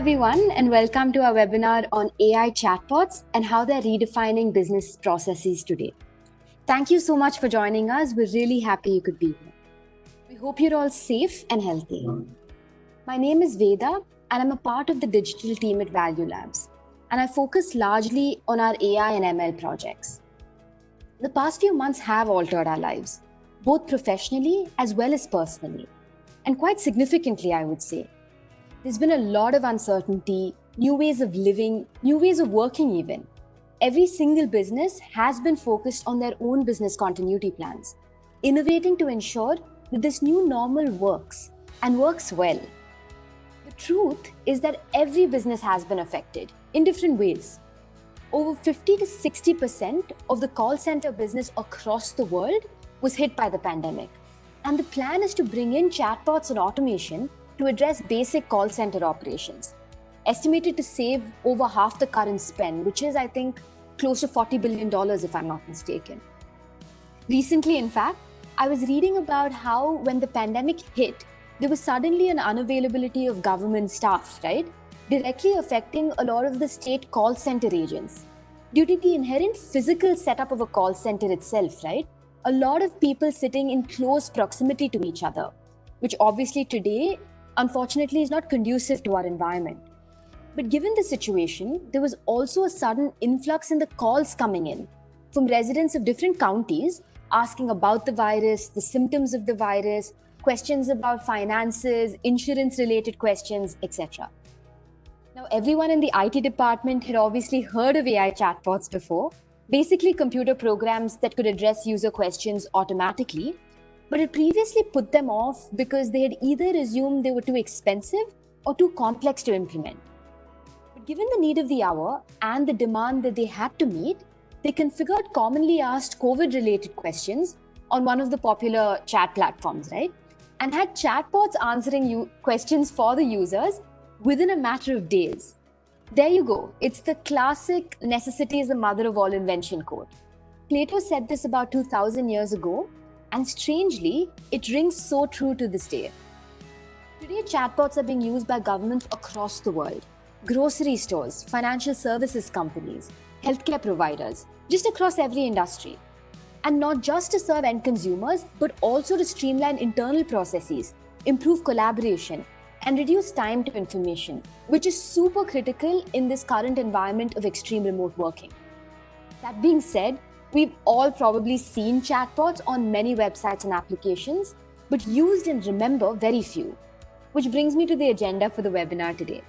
everyone, and welcome to our webinar on AI chatbots and how they're redefining business processes today. Thank you so much for joining us. We're really happy you could be here. We hope you're all safe and healthy. My name is Veda, and I'm a part of the digital team at ValueLabs, and I focus largely on our AI and ML projects. The past few months have altered our lives, both professionally as well as personally, and quite significantly, I would say. There's been a lot of uncertainty, new ways of living, new ways of working even. Every single business has been focused on their own business continuity plans, innovating to ensure that this new normal works and works well. The truth is that every business has been affected in different ways. Over 50 to 60% of the call center business across the world was hit by the pandemic. And the plan is to bring in chatbots and automation to address basic call center operations, estimated to save over half the current spend, which is, I think, close to $40 billion if I'm not mistaken. Recently, in fact, I was reading about how when the pandemic hit, there was suddenly an unavailability of government staff, right? Directly affecting a lot of the state call center agents. Due to the inherent physical setup of a call center itself, right? A lot of people sitting in close proximity to each other, which obviously today, unfortunately, is not conducive to our environment. But given the situation, there was also a sudden influx in the calls coming in from residents of different counties asking about the virus, the symptoms of the virus, questions about finances, insurance-related questions, etc. Now, everyone in the IT department had obviously heard of AI chatbots before, basically computer programs that could address user questions automatically, but it previously put them off because they had either assumed they were too expensive or too complex to implement. But given the need of the hour and the demand that they had to meet, they configured commonly asked COVID-related questions on one of the popular chat platforms, right? And had chatbots answering questions for the users within a matter of days. There you go. It's the classic necessity is the mother of all invention quote. Plato said this about 2,000 years ago, and strangely, it rings so true to this day. Today, chatbots are being used by governments across the world, grocery stores, financial services companies, healthcare providers, just across every industry. And not just to serve end consumers, but also to streamline internal processes, improve collaboration, and reduce time to information, which is super critical in this current environment of extreme remote working. That being said, we've all probably seen chatbots on many websites and applications, but used and remember very few, which brings me to the agenda for the webinar today.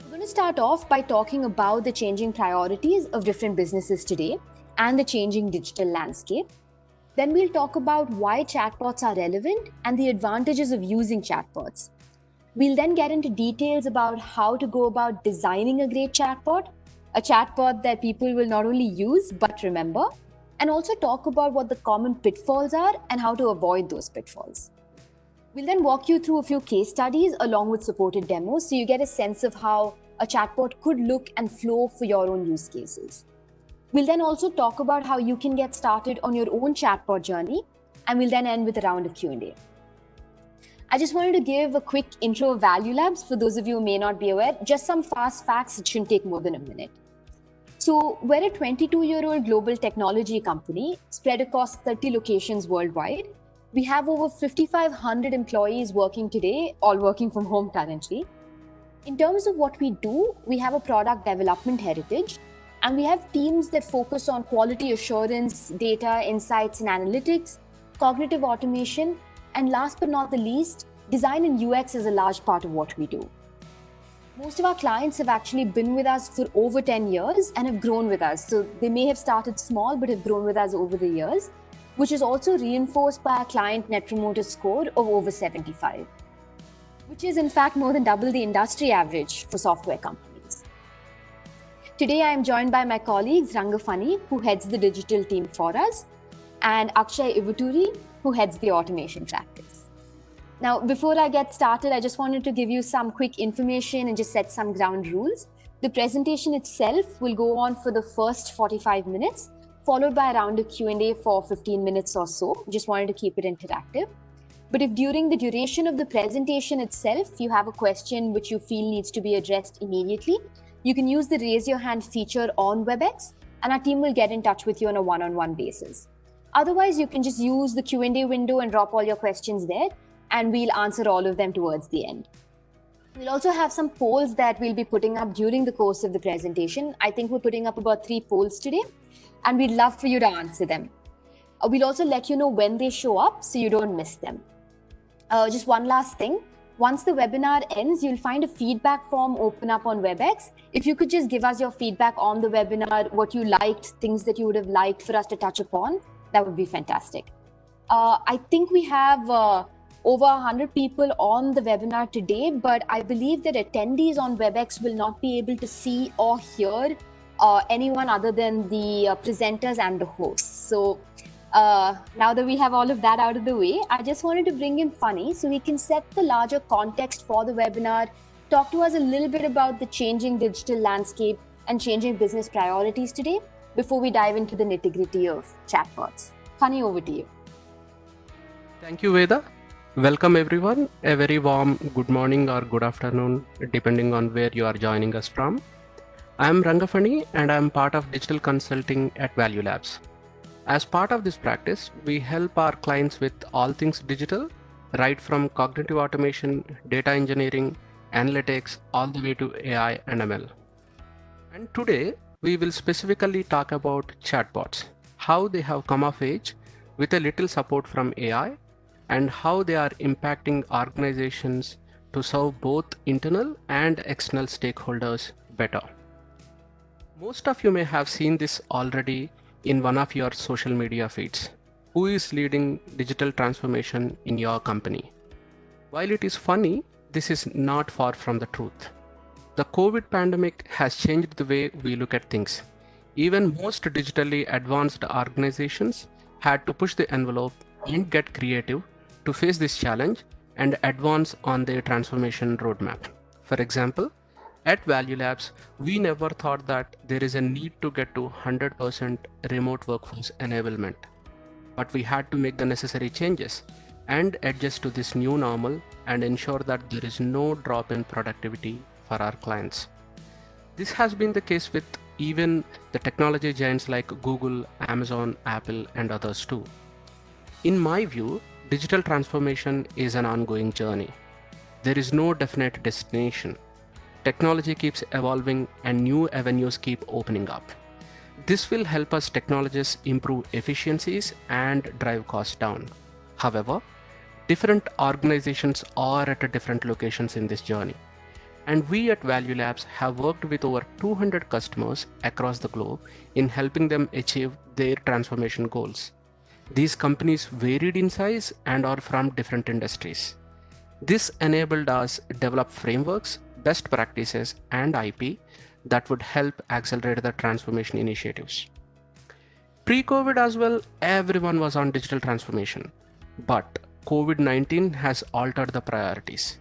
We're going to start off by talking about the changing priorities of different businesses today and the changing digital landscape. Then we'll talk about why chatbots are relevant and the advantages of using chatbots. We'll then get into details about how to go about designing a great chatbot, a chatbot that people will not only use but remember, and also talk about what the common pitfalls are and how to avoid those pitfalls. We'll then walk you through a few case studies along with supported demos so you get a sense of how a chatbot could look and flow for your own use cases. We'll then also talk about how you can get started on your own chatbot journey, and we'll then end with a round of Q&A. I just wanted to give a quick intro of ValueLabs for those of you who may not be aware, just some fast facts. It shouldn't take more than a minute. So we're a 22-year-old global technology company spread across 30 locations worldwide. We have over 5,500 employees working today, all working from home currently. In terms of what we do, we have a product development heritage, and we have teams that focus on quality assurance, data, insights and analytics, cognitive automation, and last but not the least, design and UX is a large part of what we do. Most of our clients have actually been with us for over 10 years and have grown with us. So they may have started small, but have grown with us over the years, which is also reinforced by a client net promoter score of over 75, which is in fact more than double the industry average for software companies. Today, I am joined by my colleagues, Rangafani, who heads the digital team for us, and Akshay Ivaturi, who heads the automation practice. Now, before I get started, I just wanted to give you some quick information and just set some ground rules. The presentation itself will go on for the first 45 minutes, followed by a round of Q&A for 15 minutes or so. Just wanted to keep it interactive. But if during the duration of the presentation itself, you have a question which you feel needs to be addressed immediately, you can use the raise your hand feature on WebEx, and our team will get in touch with you on a one-on-one basis. Otherwise, you can just use the Q&A window and drop all your questions there, and we'll answer all of them towards the end. We'll also have some polls that we'll be putting up during the course of the presentation. I think we're putting up about 3 polls today, and we'd love for you to answer them. We'll also let you know when they show up so you don't miss them. Just one last thing. Once the webinar ends, you'll find a feedback form open up on WebEx. If you could just give us your feedback on the webinar, what you liked, things that you would have liked for us to touch upon, that would be fantastic. I think we have over 100 people on the webinar today, but I believe that attendees on WebEx will not be able to see or hear anyone other than the presenters and the hosts. So now that we have all of that out of the way, I just wanted to bring in Funny so we can set the larger context for the webinar, talk to us a little bit about the changing digital landscape and changing business priorities today before we dive into the nitty-gritty of chatbots. Funny, over to you. Thank you, Veda. Welcome everyone. A very warm good morning or good afternoon, depending on where you are joining us from. I am Rangafani and I am part of digital consulting at ValueLabs. As part of this practice, we help our clients with all things digital, right from cognitive automation, data engineering, analytics, all the way to AI and ML. And today, we will specifically talk about chatbots, how they have come of age with a little support from AI, and how they are impacting organizations to serve both internal and external stakeholders better. Most of you may have seen this already in one of your social media feeds. Who is leading digital transformation in your company? While it is funny, this is not far from the truth. The COVID pandemic has changed the way we look at things. Even most digitally advanced organizations had to push the envelope and get creative to face this challenge and advance on their transformation roadmap. For example, at ValueLabs, we never thought that there is a need to get to 100% remote workforce enablement. But we had to make the necessary changes and adjust to this new normal and ensure that there is no drop in productivity for our clients. This has been the case with even the technology giants like Google, Amazon, Apple, and others too. In my view, digital transformation is an ongoing journey. There is no definite destination. Technology keeps evolving and new avenues keep opening up. This will help us technologists improve efficiencies and drive costs down. However, different organizations are at different locations in this journey. And we at ValueLabs have worked with over 200 customers across the globe in helping them achieve their transformation goals. These companies varied in size and are from different industries. This enabled us to develop frameworks, best practices, and IP that would help accelerate the transformation initiatives. Pre-COVID as well, everyone was on digital transformation, but COVID-19 has altered the priorities,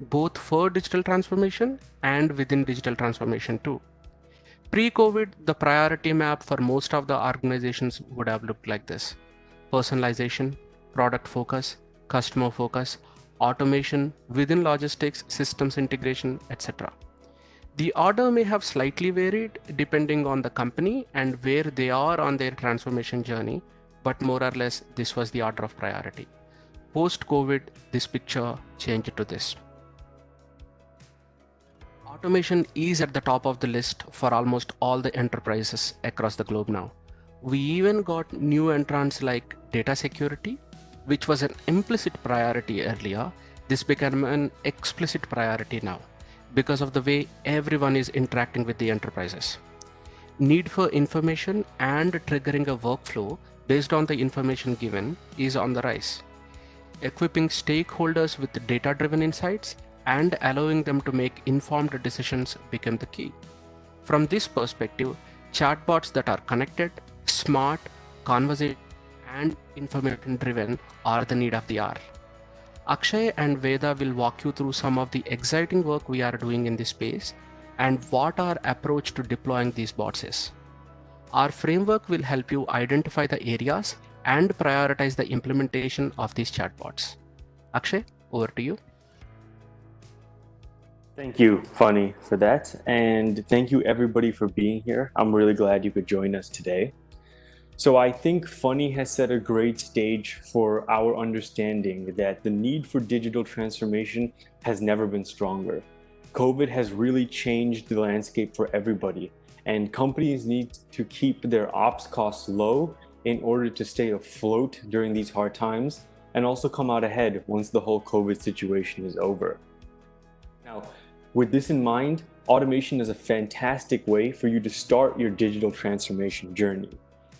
both for digital transformation and within digital transformation too. Pre-COVID, the priority map for most of the organizations would have looked like this: personalization, product focus, customer focus, automation within logistics, systems integration, etc. The order may have slightly varied depending on the company and where they are on their transformation journey, but more or less this was the order of priority. Post-COVID, this picture changed to this. Automation is at the top of the list for almost all the enterprises across the globe now. We even got new entrants like data security, which was an implicit priority earlier. This became an explicit priority now because of the way everyone is interacting with the enterprises. Need for information and triggering a workflow based on the information given is on the rise. Equipping stakeholders with data-driven insights and allowing them to make informed decisions became the key. From this perspective, chatbots that are connected, smart, conversational, and information-driven are the need of the hour. Akshay and Veda will walk you through some of the exciting work we are doing in this space and what our approach to deploying these bots is. Our framework will help you identify the areas and prioritize the implementation of these chatbots. Akshay, over to you. Thank you, Funny, for that. And thank you, everybody, for being here. I'm really glad you could join us today. So I think Funny has set a great stage for our understanding that the need for digital transformation has never been stronger. COVID has really changed the landscape for everybody, and companies need to keep their ops costs low in order to stay afloat during these hard times and also come out ahead once the whole COVID situation is over. Now, with this in mind, automation is a fantastic way for you to start your digital transformation journey.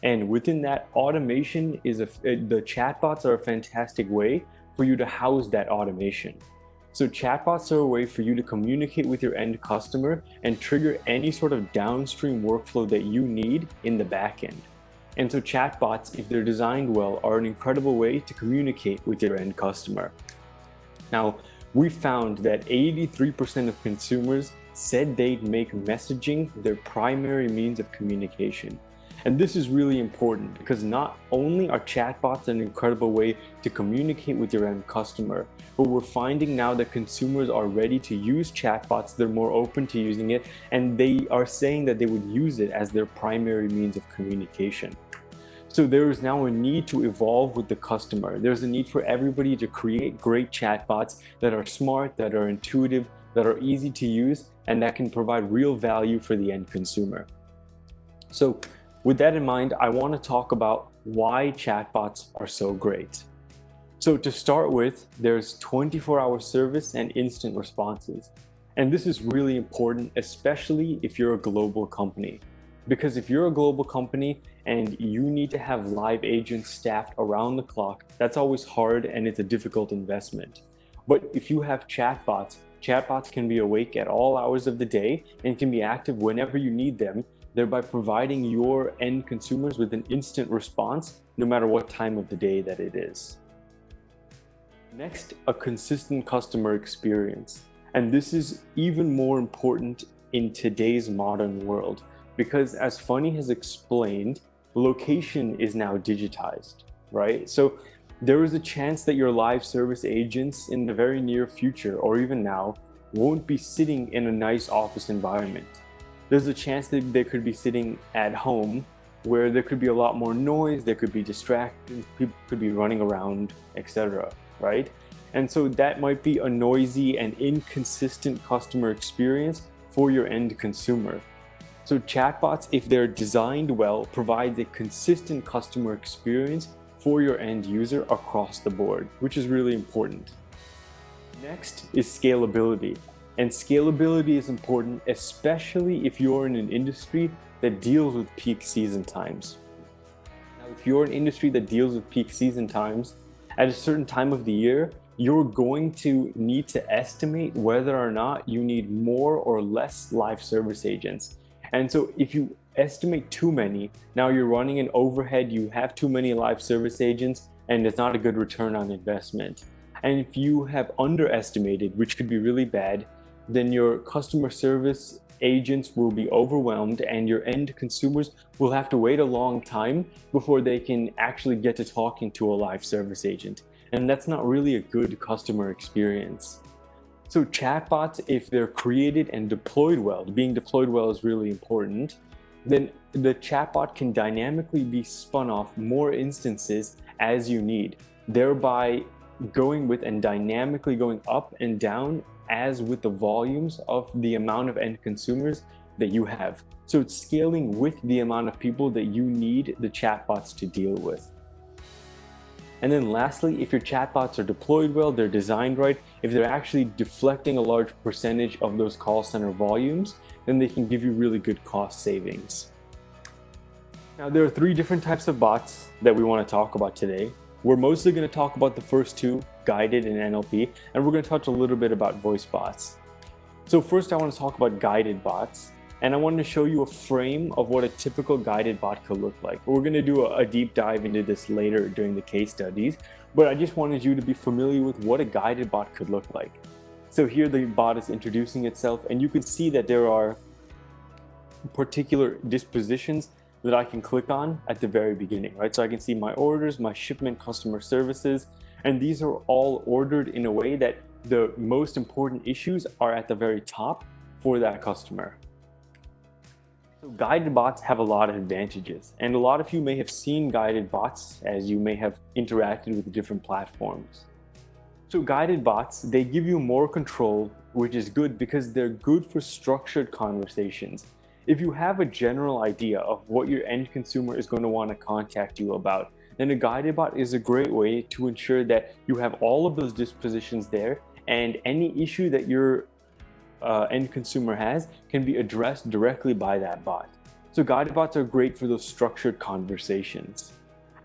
And within that, automation is the chatbots are a fantastic way for you to house that automation. So chatbots are a way for you to communicate with your end customer and trigger any sort of downstream workflow that you need in the backend. And so chatbots, if they're designed well, are an incredible way to communicate with your end customer. Now, we found that 83% of consumers said they'd make messaging their primary means of communication. And this is really important because not only are chatbots an incredible way to communicate with your end customer, but we're finding now that consumers are ready to use chatbots, they're more open to using it, and they are saying that they would use it as their primary means of communication. So there is now a need to evolve with the customer. There's a need for everybody to create great chatbots that are smart, that are intuitive, that are easy to use, and that can provide real value for the end consumer. So with that in mind, I want to talk about why chatbots are so great. So to start with, there's 24-hour service and instant responses. And this is really important, especially if you're a global company. Because if you're a global company and you need to have live agents staffed around the clock, that's always hard and it's a difficult investment. But if you have chatbots, chatbots can be awake at all hours of the day and can be active whenever you need them, thereby providing your end consumers with an instant response, no matter what time of the day that it is. Next, a consistent customer experience. And this is even more important in today's modern world, because as Funny has explained, location is now digitized, right? So there is a chance that your live service agents in the very near future, or even now, won't be sitting in a nice office environment. There's a chance that they could be sitting at home where there could be a lot more noise, there could be distractions, people could be running around, etc., right? And so that might be a noisy and inconsistent customer experience for your end consumer. So chatbots, if they're designed well, provide a consistent customer experience for your end user across the board, which is really important. Next is scalability. And scalability is important, especially if you're in an industry that deals with peak season times. Now, if you're an industry that deals with peak season times, at a certain time of the year, you're going to need to estimate whether or not you need more or less live service agents. And so if you estimate too many, now you're running an overhead, you have too many live service agents, and it's not a good return on investment. And if you have underestimated, which could be really bad, then your customer service agents will be overwhelmed and your end consumers will have to wait a long time before they can actually get to talking to a live service agent. And that's not really a good customer experience. So chatbots, if they're created and deployed well, being deployed well is really important, then the chatbot can dynamically be spun off more instances as you need, thereby going with and dynamically going up and down as with the volumes of the amount of end consumers that you have. So it's scaling with the amount of people that you need the chatbots to deal with. And then lastly, if your chatbots are deployed well, they're designed right, if they're actually deflecting a large percentage of those call center volumes, then they can give you really good cost savings. Now, there are 3 different types of bots that we want to talk about today. We're mostly going to talk about the first 2, guided and NLP, and we're going to touch a little bit about voice bots. So first, I want to talk about guided bots. And I wanted to show you a frame of what a typical guided bot could look like. We're going to do a deep dive into this later during the case studies, but I just wanted you to be familiar with what a guided bot could look like. So here the bot is introducing itself, and you can see that there are particular dispositions that I can click on at the very beginning, right? So I can see my orders, my shipment, customer services, And these are all ordered in a way that the most important issues are at the very top for that customer. So guided bots have a lot of advantages, and a lot of you may have seen guided bots as you may have interacted with different platforms. So guided bots, they give you more control, which is good because they're good for structured conversations. If you have a general idea of what your end consumer is going to want to contact you about, then a guided bot is a great way to ensure that you have all of those dispositions there, and any issue that your end consumer has can be addressed directly by that bot. So guided bots are great for those structured conversations.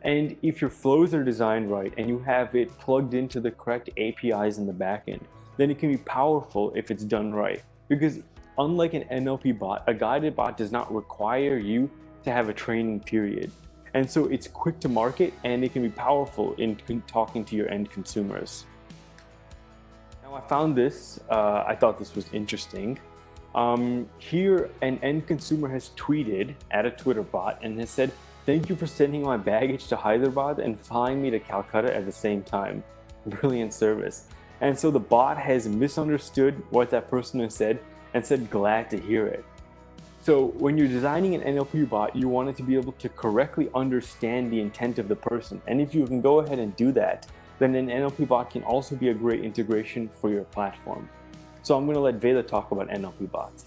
And if your flows are designed right and you have it plugged into the correct APIs in the backend, then it can be powerful if it's done right. Because unlike an NLP bot, a guided bot does not require you to have a training period. And so it's quick to market and it can be powerful in talking to your end consumers. Now I found this, I thought this was interesting. Here an end consumer has tweeted at a Twitter bot and has said, "Thank you for sending my baggage to Hyderabad and flying me to Calcutta at the same time. Brilliant service." And so the bot has misunderstood what that person has said and said, "Glad to hear it." So when you're designing an NLP bot, you want it to be able to correctly understand the intent of the person. And if you can go ahead and do that, then an NLP bot can also be a great integration for your platform. So I'm going to let Veda talk about NLP bots.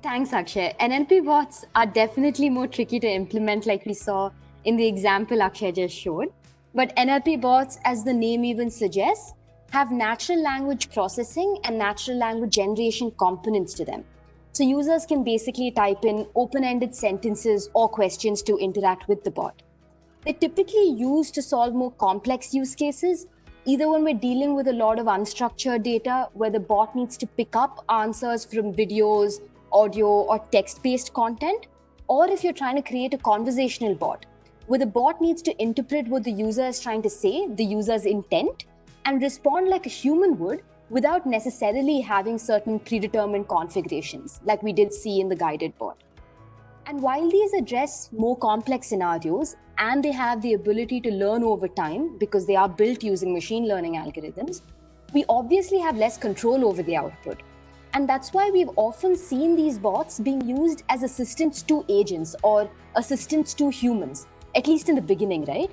Thanks, Akshay. NLP bots are definitely more tricky to implement, like we saw in the example Akshay just showed. But NLP bots, as the name even suggests, have natural language processing and natural language generation components to them. So users can basically type in open-ended sentences or questions to interact with the bot. They're typically used to solve more complex use cases, either when we're dealing with a lot of unstructured data where the bot needs to pick up answers from videos, audio, or text-based content, or if you're trying to create a conversational bot, where the bot needs to interpret what the user is trying to say, the user's intent, and respond like a human would without necessarily having certain predetermined configurations, like we did see in the guided bot. And while these address more complex scenarios, and they have the ability to learn over time because they are built using machine learning algorithms, we obviously have less control over the output. And that's why we've often seen these bots being used as assistants to agents or assistants to humans, at least in the beginning, right?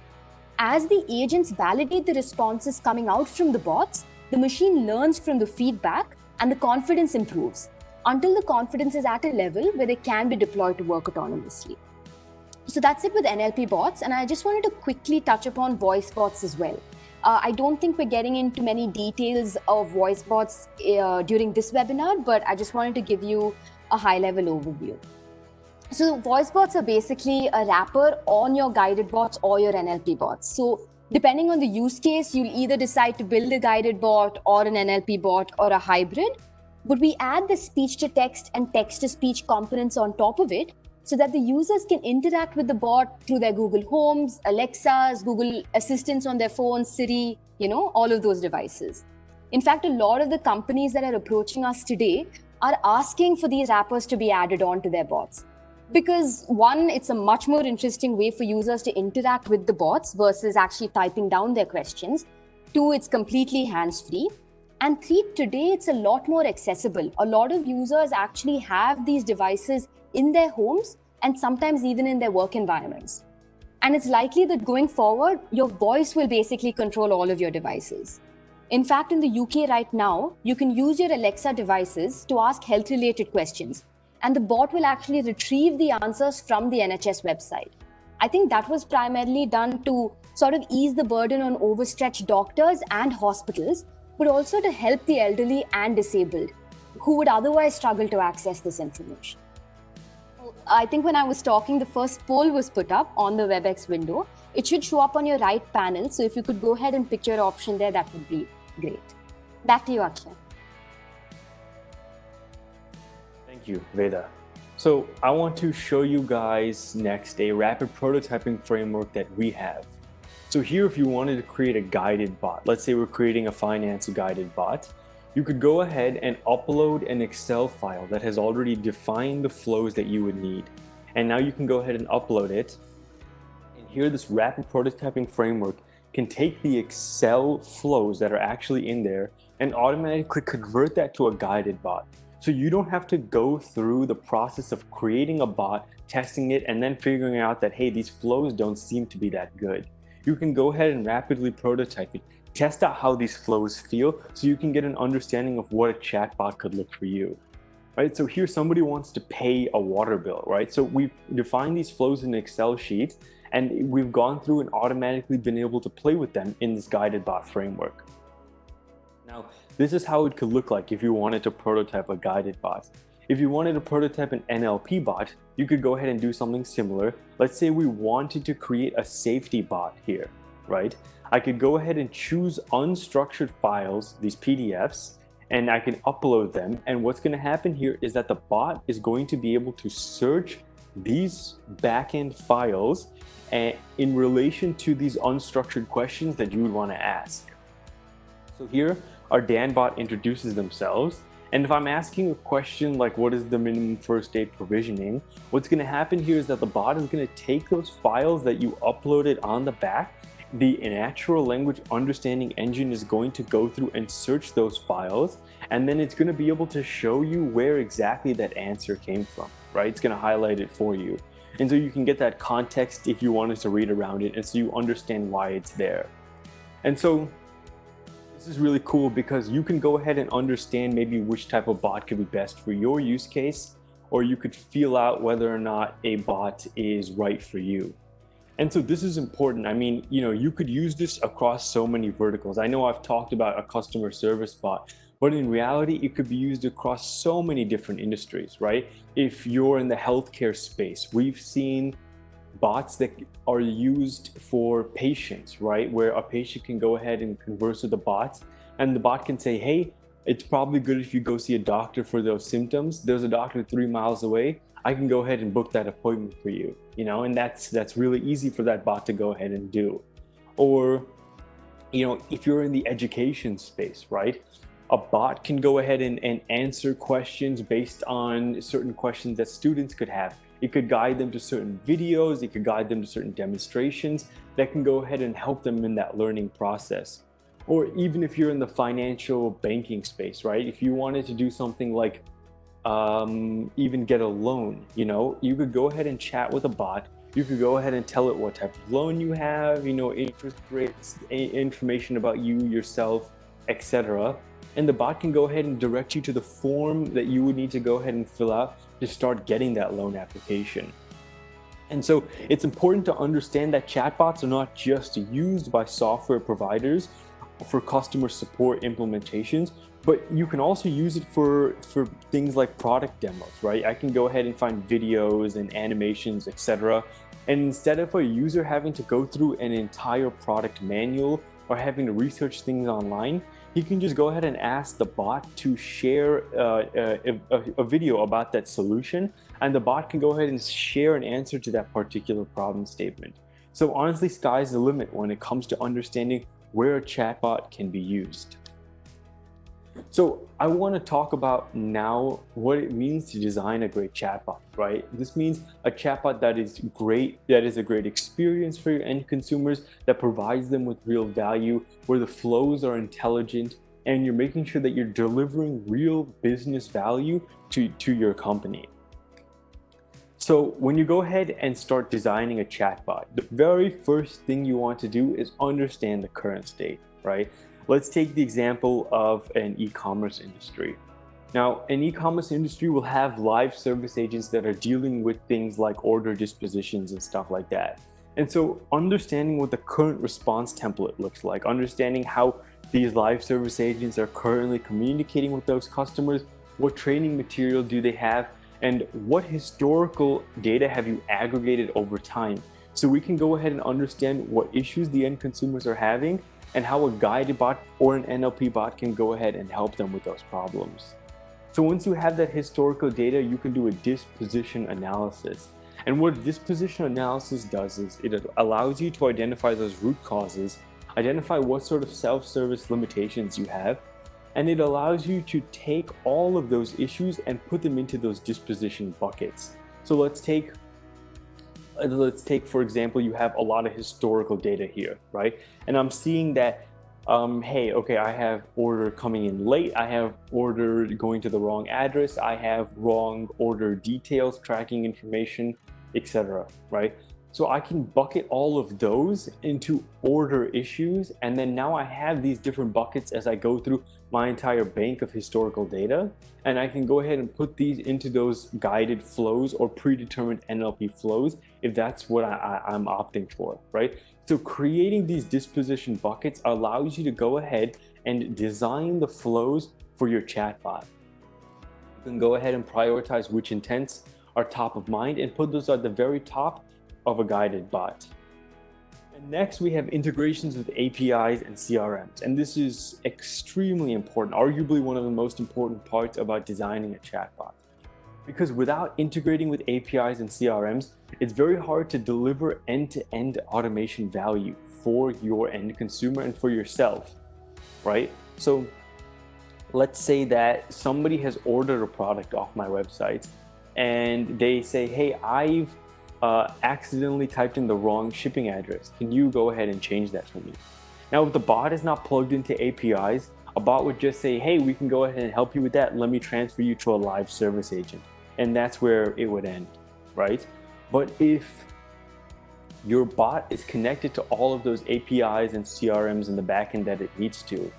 As the agents validate the responses coming out from the bots, the machine learns from the feedback and the confidence improves until the confidence is at a level where they can be deployed to work autonomously. So that's it with NLP bots. And I just wanted to quickly touch upon voice bots as well. I don't think we're getting into many details of voice bots during this webinar, but I just wanted to give you a high-level overview. So voice bots are basically a wrapper on your guided bots or your NLP bots. So depending on the use case, you'll either decide to build a guided bot or an NLP bot or a hybrid, but we add the speech-to-text and text-to-speech components on top of it so that the users can interact with the bot through their Google Homes, Alexas, Google Assistants on their phones, Siri, all of those devices. In fact, a lot of the companies that are approaching us today are asking for these wrappers to be added on to their bots. Because one, it's a much more interesting way for users to interact with the bots versus actually typing down their questions. Two, it's completely hands-free. And three, today it's a lot more accessible. A lot of users actually have these devices in their homes and sometimes even in their work environments. And it's likely that going forward, your voice will basically control all of your devices. In fact, in the UK right now, you can use your Alexa devices to ask health-related questions, and the bot will actually retrieve the answers from the NHS website. I think that was primarily done to sort of ease the burden on overstretched doctors and hospitals, but also to help the elderly and disabled who would otherwise struggle to access this information. I think when I was talking, the first poll was put up on the WebEx window. It should show up on your right panel. So if you could go ahead and pick your option there, that would be great. Back to you, Akshay. Thank you, Veda. So I want to show you guys next a rapid prototyping framework that we have. So here, if you wanted to create a guided bot, let's say we're creating a finance guided bot, you could go ahead and upload an Excel file that has already defined the flows that you would need. And now you can go ahead and upload it. And here, this rapid prototyping framework can take the Excel flows that are actually in there and automatically convert that to a guided bot. So you don't have to go through the process of creating a bot, testing it, and then figuring out that, hey, these flows don't seem to be that good. You can go ahead and rapidly prototype it, test out how these flows feel so you can get an understanding of what a chatbot could look for you. Right, so here somebody wants to pay a water bill, right? So we've defined these flows in an Excel sheet, and we've gone through and automatically been able to play with them in this guided bot framework. Now, this is how it could look like if you wanted to prototype a guided bot. If you wanted to prototype an NLP bot, you could go ahead and do something similar. Let's say we wanted to create a safety bot here, right? I could go ahead and choose unstructured files, these PDFs, and I can upload them. And what's going to happen here is that the bot is going to be able to search these backend files in relation to these unstructured questions that you would want to ask. So here, our Dan bot introduces themselves. And if I'm asking a question like, what is the minimum first aid provisioning? What's going to happen here is that the bot is going to take those files that you uploaded on the back. The natural language understanding engine is going to go through and search those files, and then it's going to be able to show you where exactly that answer came from, right? It's going to highlight it for you. And so you can get that context if you wanted to read around it, and so you understand why it's there. And so this is really cool because you can go ahead and understand maybe which type of bot could be best for your use case, or you could feel out whether or not a bot is right for you. And so this is important. I mean, you could use this across so many verticals. I know I've talked about a customer service bot, but in reality, it could be used across so many different industries, right? If you're in the healthcare space, we've seen bots that are used for patients, right? Where a patient can go ahead and converse with the bot, and the bot can say, hey, it's probably good if you go see a doctor for those symptoms. There's a doctor 3 miles away. I can go ahead and book that appointment for you, and that's really easy for that bot to go ahead and do. Or, if you're in the education space, right? A bot can go ahead and answer questions based on certain questions that students could have. It could guide them to certain videos, it could guide them to certain demonstrations that can go ahead and help them in that learning process. Or even if you're in the financial banking space, right? If you wanted to do something like even get a loan, you could go ahead and chat with a bot. You could go ahead and tell it what type of loan you have, interest rates, information about you, yourself, etc. And the bot can go ahead and direct you to the form that you would need to go ahead and fill out to start getting that loan application. And so it's important to understand that chatbots are not just used by software providers for customer support implementations, but you can also use it for things like product demos, right? I can go ahead and find videos and animations, etc. And instead of a user having to go through an entire product manual or having to research things online, he can just go ahead and ask the bot to share a video about that solution, and the bot can go ahead and share an answer to that particular problem statement. So honestly, sky's the limit when it comes to understanding where a chatbot can be used. So I want to talk about now what it means to design a great chatbot, right? This means a chatbot that is great, that is a great experience for your end consumers, that provides them with real value, where the flows are intelligent, and you're making sure that you're delivering real business value to your company. So when you go ahead and start designing a chatbot, the very first thing you want to do is understand the current state, right? Let's take the example of an e-commerce industry. Now, an e-commerce industry will have live service agents that are dealing with things like order dispositions and stuff like that. And so understanding what the current response template looks like, understanding how these live service agents are currently communicating with those customers, what training material do they have, and what historical data have you aggregated over time, so we can go ahead and understand what issues the end consumers are having and how a guided bot or an NLP bot can go ahead and help them with those problems. So once you have that historical data, you can do a disposition analysis. And what disposition analysis does is it allows you to identify those root causes, identify what sort of self-service limitations you have, and it allows you to take all of those issues and put them into those disposition buckets. So let's take let's take, for example, you have a lot of historical data here, right? And I'm seeing that, hey, okay, I have order coming in late, I have order going to the wrong address, I have wrong order details, tracking information, etc., right? So I can bucket all of those into order issues, and then now I have these different buckets as I go through my entire bank of historical data, and I can go ahead and put these into those guided flows or predetermined NLP flows if that's what I'm opting for, right? So creating these disposition buckets allows you to go ahead and design the flows for your chatbot. You can go ahead and prioritize which intents are top of mind and put those at the very top of a guided bot. And next, we have integrations with APIs and CRMs. And this is extremely important, arguably one of the most important parts about designing a chatbot. Because without integrating with APIs and CRMs, it's very hard to deliver end-to-end automation value for your end consumer and for yourself, right? So let's say that somebody has ordered a product off my website and they say, hey, I've accidentally typed in the wrong shipping address. Can you go ahead and change that for me? Now, if the bot is not plugged into APIs, a bot would just say, hey, we can go ahead and help you with that. Let me transfer you to a live service agent. And that's where it would end, right? But if your bot is connected to all of those APIs and CRMs in the backend that it needs to,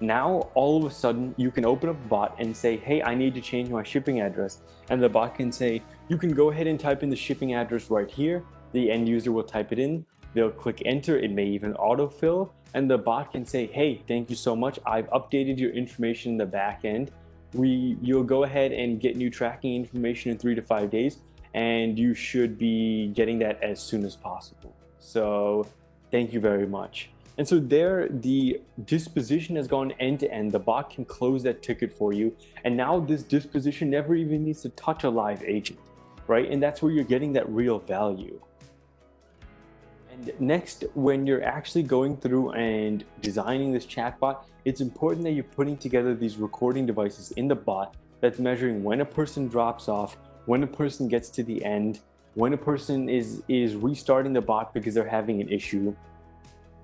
now all of a sudden you can open up a bot and say, hey, I need to change my shipping address. And the bot can say, you can go ahead and type in the shipping address right here. The end user will type it in. They'll click enter. It may even autofill. And the bot can say, hey, thank you so much. I've updated your information in the back end. You'll go ahead and get new tracking information in 3 to 5 days. And you should be getting that as soon as possible. So thank you very much. And so there, the disposition has gone end to end. The bot can close that ticket for you. And now this disposition never even needs to touch a live agent, right? And that's where you're getting that real value. And next, when you're actually going through and designing this chatbot, it's important that you're putting together these recording devices in the bot that's measuring when a person drops off, when a person gets to the end, when a person is restarting the bot because they're having an issue.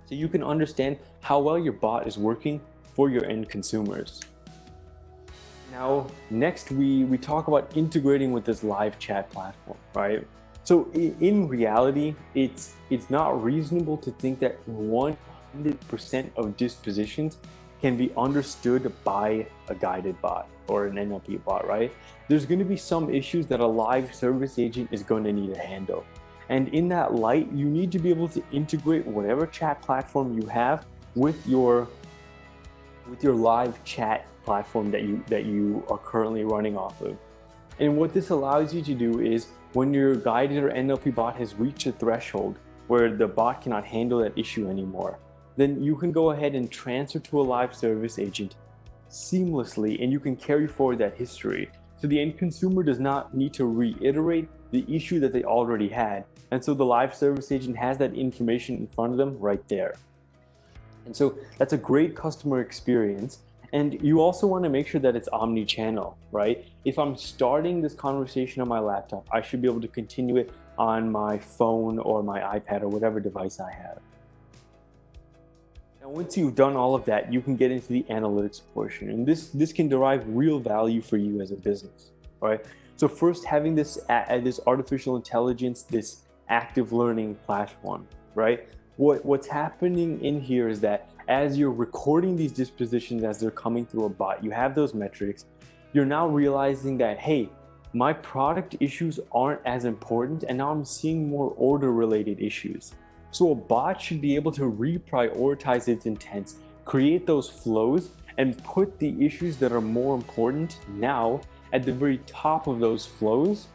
So you can understand how well your bot is working for your end consumers. Now, next we talk about integrating with this live chat platform, right? So in reality, it's not reasonable to think that 100% of dispositions can be understood by a guided bot or an NLP bot, right? There's going to be some issues that a live service agent is going to need to handle. And in that light, you need to be able to integrate whatever chat platform you have with your live chat platform that you are currently running off of. And what this allows you to do is when your guided or NLP bot has reached a threshold where the bot cannot handle that issue anymore, then you can go ahead and transfer to a live service agent seamlessly, and you can carry forward that history. So the end consumer does not need to reiterate the issue that they already had. And so the live service agent has that information in front of them right there. And so that's a great customer experience. And you also want to make sure that it's omni-channel, right? If I'm starting this conversation on my laptop, I should be able to continue it on my phone or my iPad or whatever device I have. Now, once you've done all of that, you can get into the analytics portion. And this can derive real value for you as a business, right? So first, having this artificial intelligence, this active learning platform, right? What's happening in here is that as you're recording these dispositions as they're coming through a bot, you have those metrics. You're now realizing that, hey, my product issues aren't as important, and now I'm seeing more order-related issues. So a bot should be able to reprioritize its intents, create those flows, and put the issues that are more important now at the very top of those flows.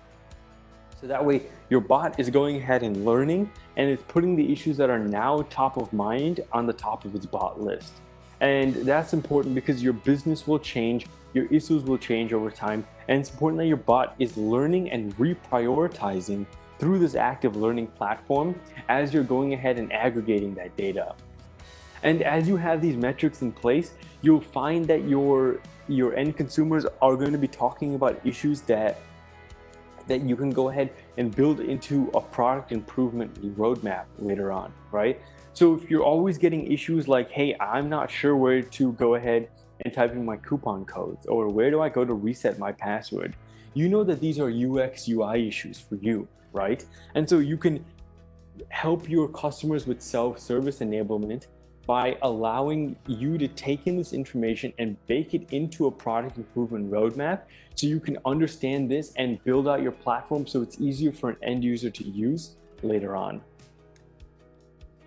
So that way your bot is going ahead and learning, and it's putting the issues that are now top of mind on the top of its bot list. And that's important because your business will change, your issues will change over time, and it's important that your bot is learning and reprioritizing through this active learning platform as you're going ahead and aggregating that data. And as you have these metrics in place, you'll find that your end consumers are going to be talking about issues that that you can go ahead and build into a product improvement roadmap later on, right? So if you're always getting issues like, hey, I'm not sure where to go ahead and type in my coupon codes, or where do I go to reset my password, you know that these are UX UI issues for you, right? And so you can help your customers with self-service enablement by allowing you to take in this information and bake it into a product improvement roadmap so you can understand this and build out your platform so it's easier for an end user to use later on.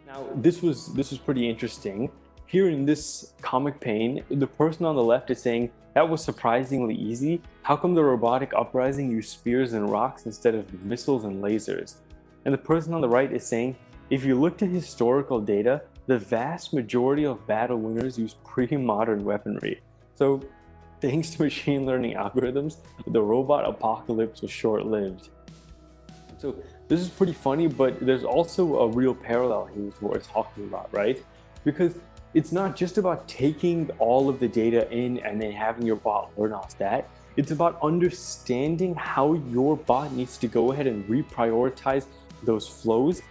Now, this was pretty interesting. Here in this comic pane, the person on the left is saying, that was surprisingly easy. How come the robotic uprising used spears and rocks instead of missiles and lasers? And the person on the right is saying, if you looked at historical data, the vast majority of battle winners use pre-modern weaponry. So thanks to machine learning algorithms, the robot apocalypse was short-lived. So this is pretty funny, but there's also a real parallel here with what we're talking about, right? Because it's not just about taking all of the data in and then having your bot learn off that. It's about understanding how your bot needs to go ahead and reprioritize those flows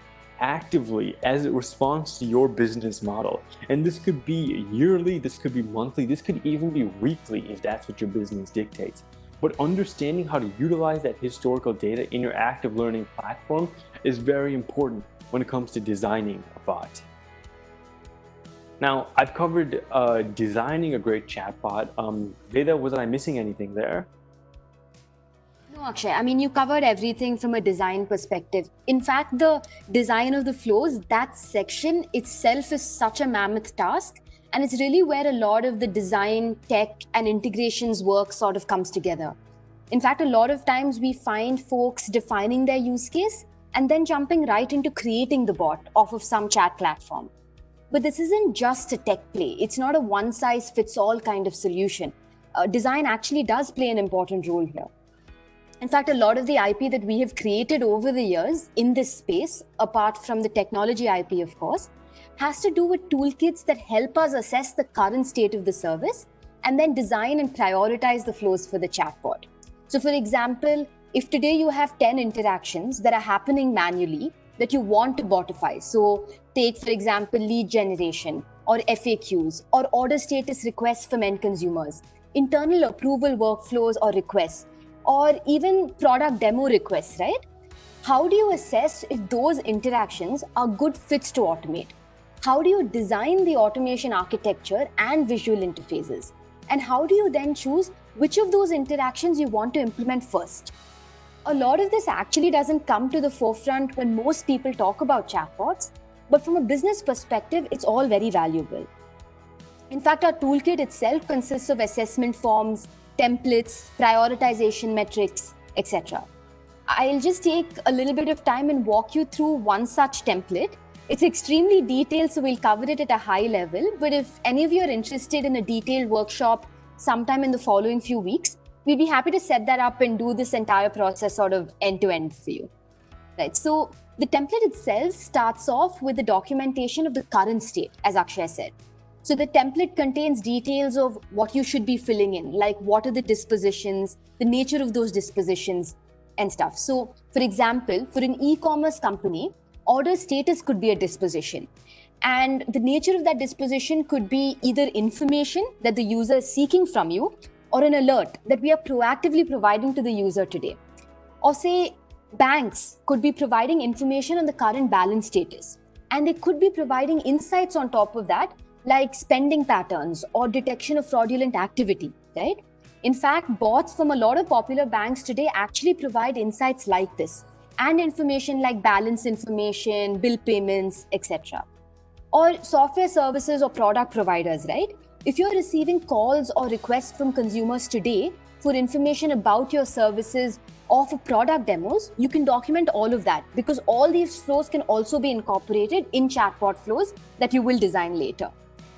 actively as it responds to your business model. And this could be yearly, this could be monthly, this could even be weekly if that's what your business dictates. But understanding how to utilize that historical data in your active learning platform is very important when it comes to designing a bot. Now, I've covered designing a great chatbot. Veda, was I missing anything there? No, Akshay. I mean, you covered everything from a design perspective. In fact, the design of the flows, that section itself is such a mammoth task. And it's really where a lot of the design, tech, and integrations work sort of comes together. In fact, a lot of times we find folks defining their use case and then jumping right into creating the bot off of some chat platform. But this isn't just a tech play. It's not a one-size-fits-all kind of solution. Design actually does play an important role here. In fact, a lot of the IP that we have created over the years in this space, apart from the technology IP, of course, has to do with toolkits that help us assess the current state of the service and then design and prioritize the flows for the chatbot. So for example, if today you have 10 interactions that are happening manually that you want to botify, so take for example lead generation or FAQs or order status requests from end consumers, internal approval workflows or requests, or even product demo requests, right? How do you assess if those interactions are good fits to automate? How do you design the automation architecture and visual interfaces? And how do you then choose which of those interactions you want to implement first? A lot of this actually doesn't come to the forefront when most people talk about chatbots, but from a business perspective, it's all very valuable. In fact, our toolkit itself consists of assessment forms, templates, prioritization metrics, etc. I'll just take a little bit of time and walk you through one such template. It's extremely detailed, so we'll cover it at a high level. But if any of you are interested in a detailed workshop sometime in the following few weeks, we'd be happy to set that up and do this entire process sort of end to end for you. Right. So the template itself starts off with the documentation of the current state, as Akshay said. So the template contains details of what you should be filling in, like what are the dispositions, the nature of those dispositions and stuff. So for example, for an e-commerce company, order status could be a disposition. And the nature of that disposition could be either information that the user is seeking from you or an alert that we are proactively providing to the user today. Or say banks could be providing information on the current balance status. And they could be providing insights on top of that, like spending patterns or detection of fraudulent activity, right? In fact, bots from a lot of popular banks today actually provide insights like this, and information like balance information, bill payments, etc. Or software services or product providers, right? If you're receiving calls or requests from consumers today for information about your services or for product demos, you can document all of that because all these flows can also be incorporated in chatbot flows that you will design later.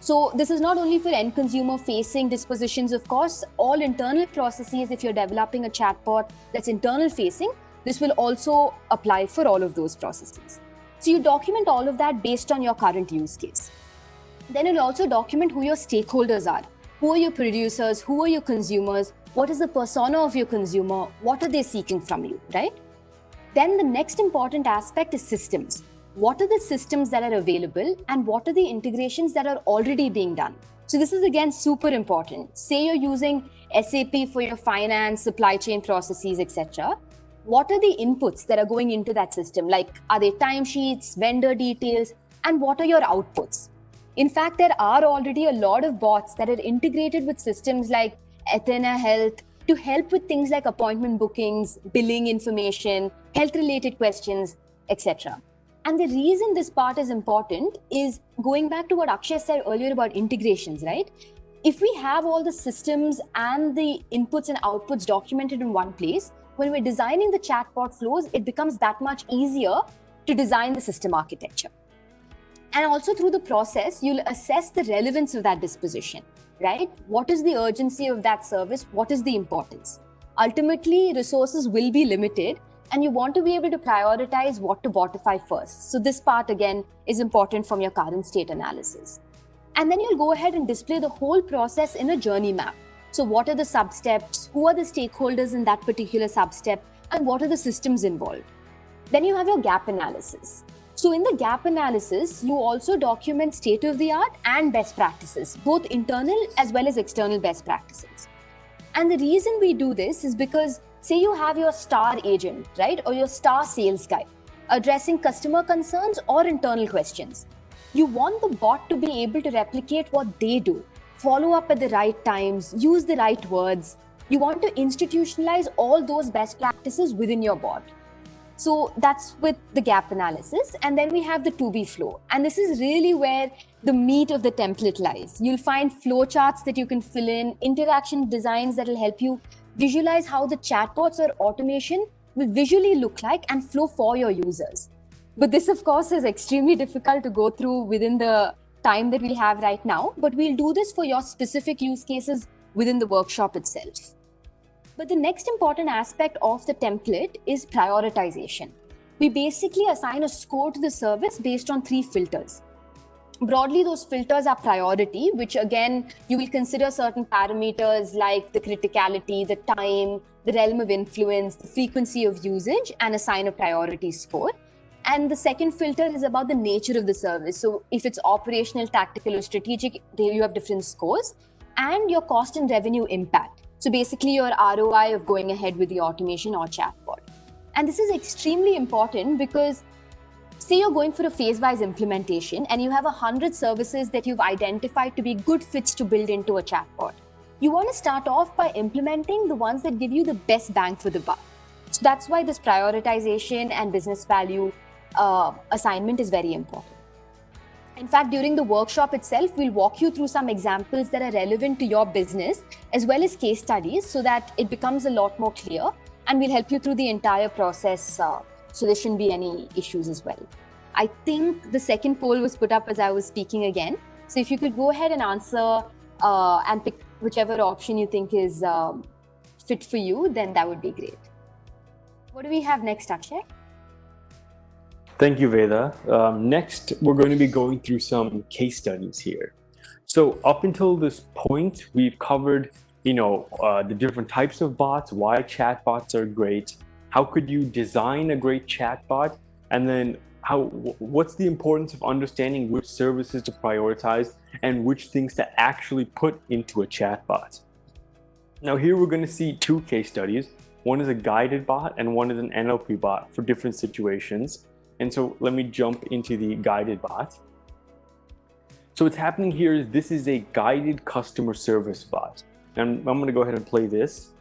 So this is not only for end consumer facing dispositions, of course, all internal processes. If you're developing a chatbot that's internal facing, this will also apply for all of those processes. So you document all of that based on your current use case. Then you'll also document who your stakeholders are. Who are your producers? Who are your consumers? What is the persona of your consumer? What are they seeking from you, right? Then the next important aspect is systems. What are the systems that are available and what are the integrations that are already being done? So this is again super important. Say you're using SAP for your finance, supply chain processes, etc. What are the inputs that are going into that system? Like, are they timesheets, vendor details, and what are your outputs? In fact, there are already a lot of bots that are integrated with systems like Athena Health to help with things like appointment bookings, billing information, health-related questions, etc. And the reason this part is important is going back to what Akshay said earlier about integrations, right? If we have all the systems and the inputs and outputs documented in one place, when we're designing the chatbot flows, it becomes that much easier to design the system architecture. And also through the process, you'll assess the relevance of that disposition, right? What is the urgency of that service? What is the importance? Ultimately, resources will be limited and you want to be able to prioritize what to botify first. So this part again is important from your current state analysis. And then you'll go ahead and display the whole process in a journey map. So what are the sub-steps? Who are the stakeholders in that particular sub-step? And what are the systems involved? Then you have your gap analysis. So in the gap analysis, you also document state-of-the-art and best practices, both internal as well as external best practices. And the reason we do this is because, say you have your star agent, right? Or your star sales guy addressing customer concerns or internal questions. You want the bot to be able to replicate what they do, follow up at the right times, use the right words. You want to institutionalize all those best practices within your bot. So that's with the gap analysis. And then we have the to-be flow. And this is really where the meat of the template lies. You'll find flowcharts that you can fill in, interaction designs that will help you visualize how the chatbots or automation will visually look like and flow for your users. But this, of course, is extremely difficult to go through within the time that we have right now. But we'll do this for your specific use cases within the workshop itself. But the next important aspect of the template is prioritization. We basically assign a score to the service based on 3 filters. Broadly, those filters are priority, which again, you will consider certain parameters like the criticality, the time, the realm of influence, the frequency of usage, and assign a priority score. And the second filter is about the nature of the service. So if it's operational, tactical, or strategic, you have different scores, and your cost and revenue impact. So basically your ROI of going ahead with the automation or chatbot. And this is extremely important because say you're going for a phase-wise implementation and you have 100 services that you've identified to be good fits to build into a chatbot. You want to start off by implementing the ones that give you the best bang for the buck. So that's why this prioritization and business value assignment is very important. In fact, during the workshop itself, we'll walk you through some examples that are relevant to your business as well as case studies so that it becomes a lot more clear, and we'll help you through the entire process so there shouldn't be any issues as well. I think the second poll was put up as I was speaking again. So if you could go ahead and answer and pick whichever option you think is fit for you, then that would be great. What do we have next, Akshay? Thank you, Veda. Next, we're going to be going through some case studies here. So up until this point, we've covered, the different types of bots, why chatbots are great, how could you design a great chatbot, and then what's the importance of understanding which services to prioritize and which things to actually put into a chatbot. Now here we're going to see 2 case studies. One is a guided bot and one is an NLP bot for different situations. And so let me jump into the guided bot. So what's happening here is this is a guided customer service bot. And I'm going to go ahead and play this.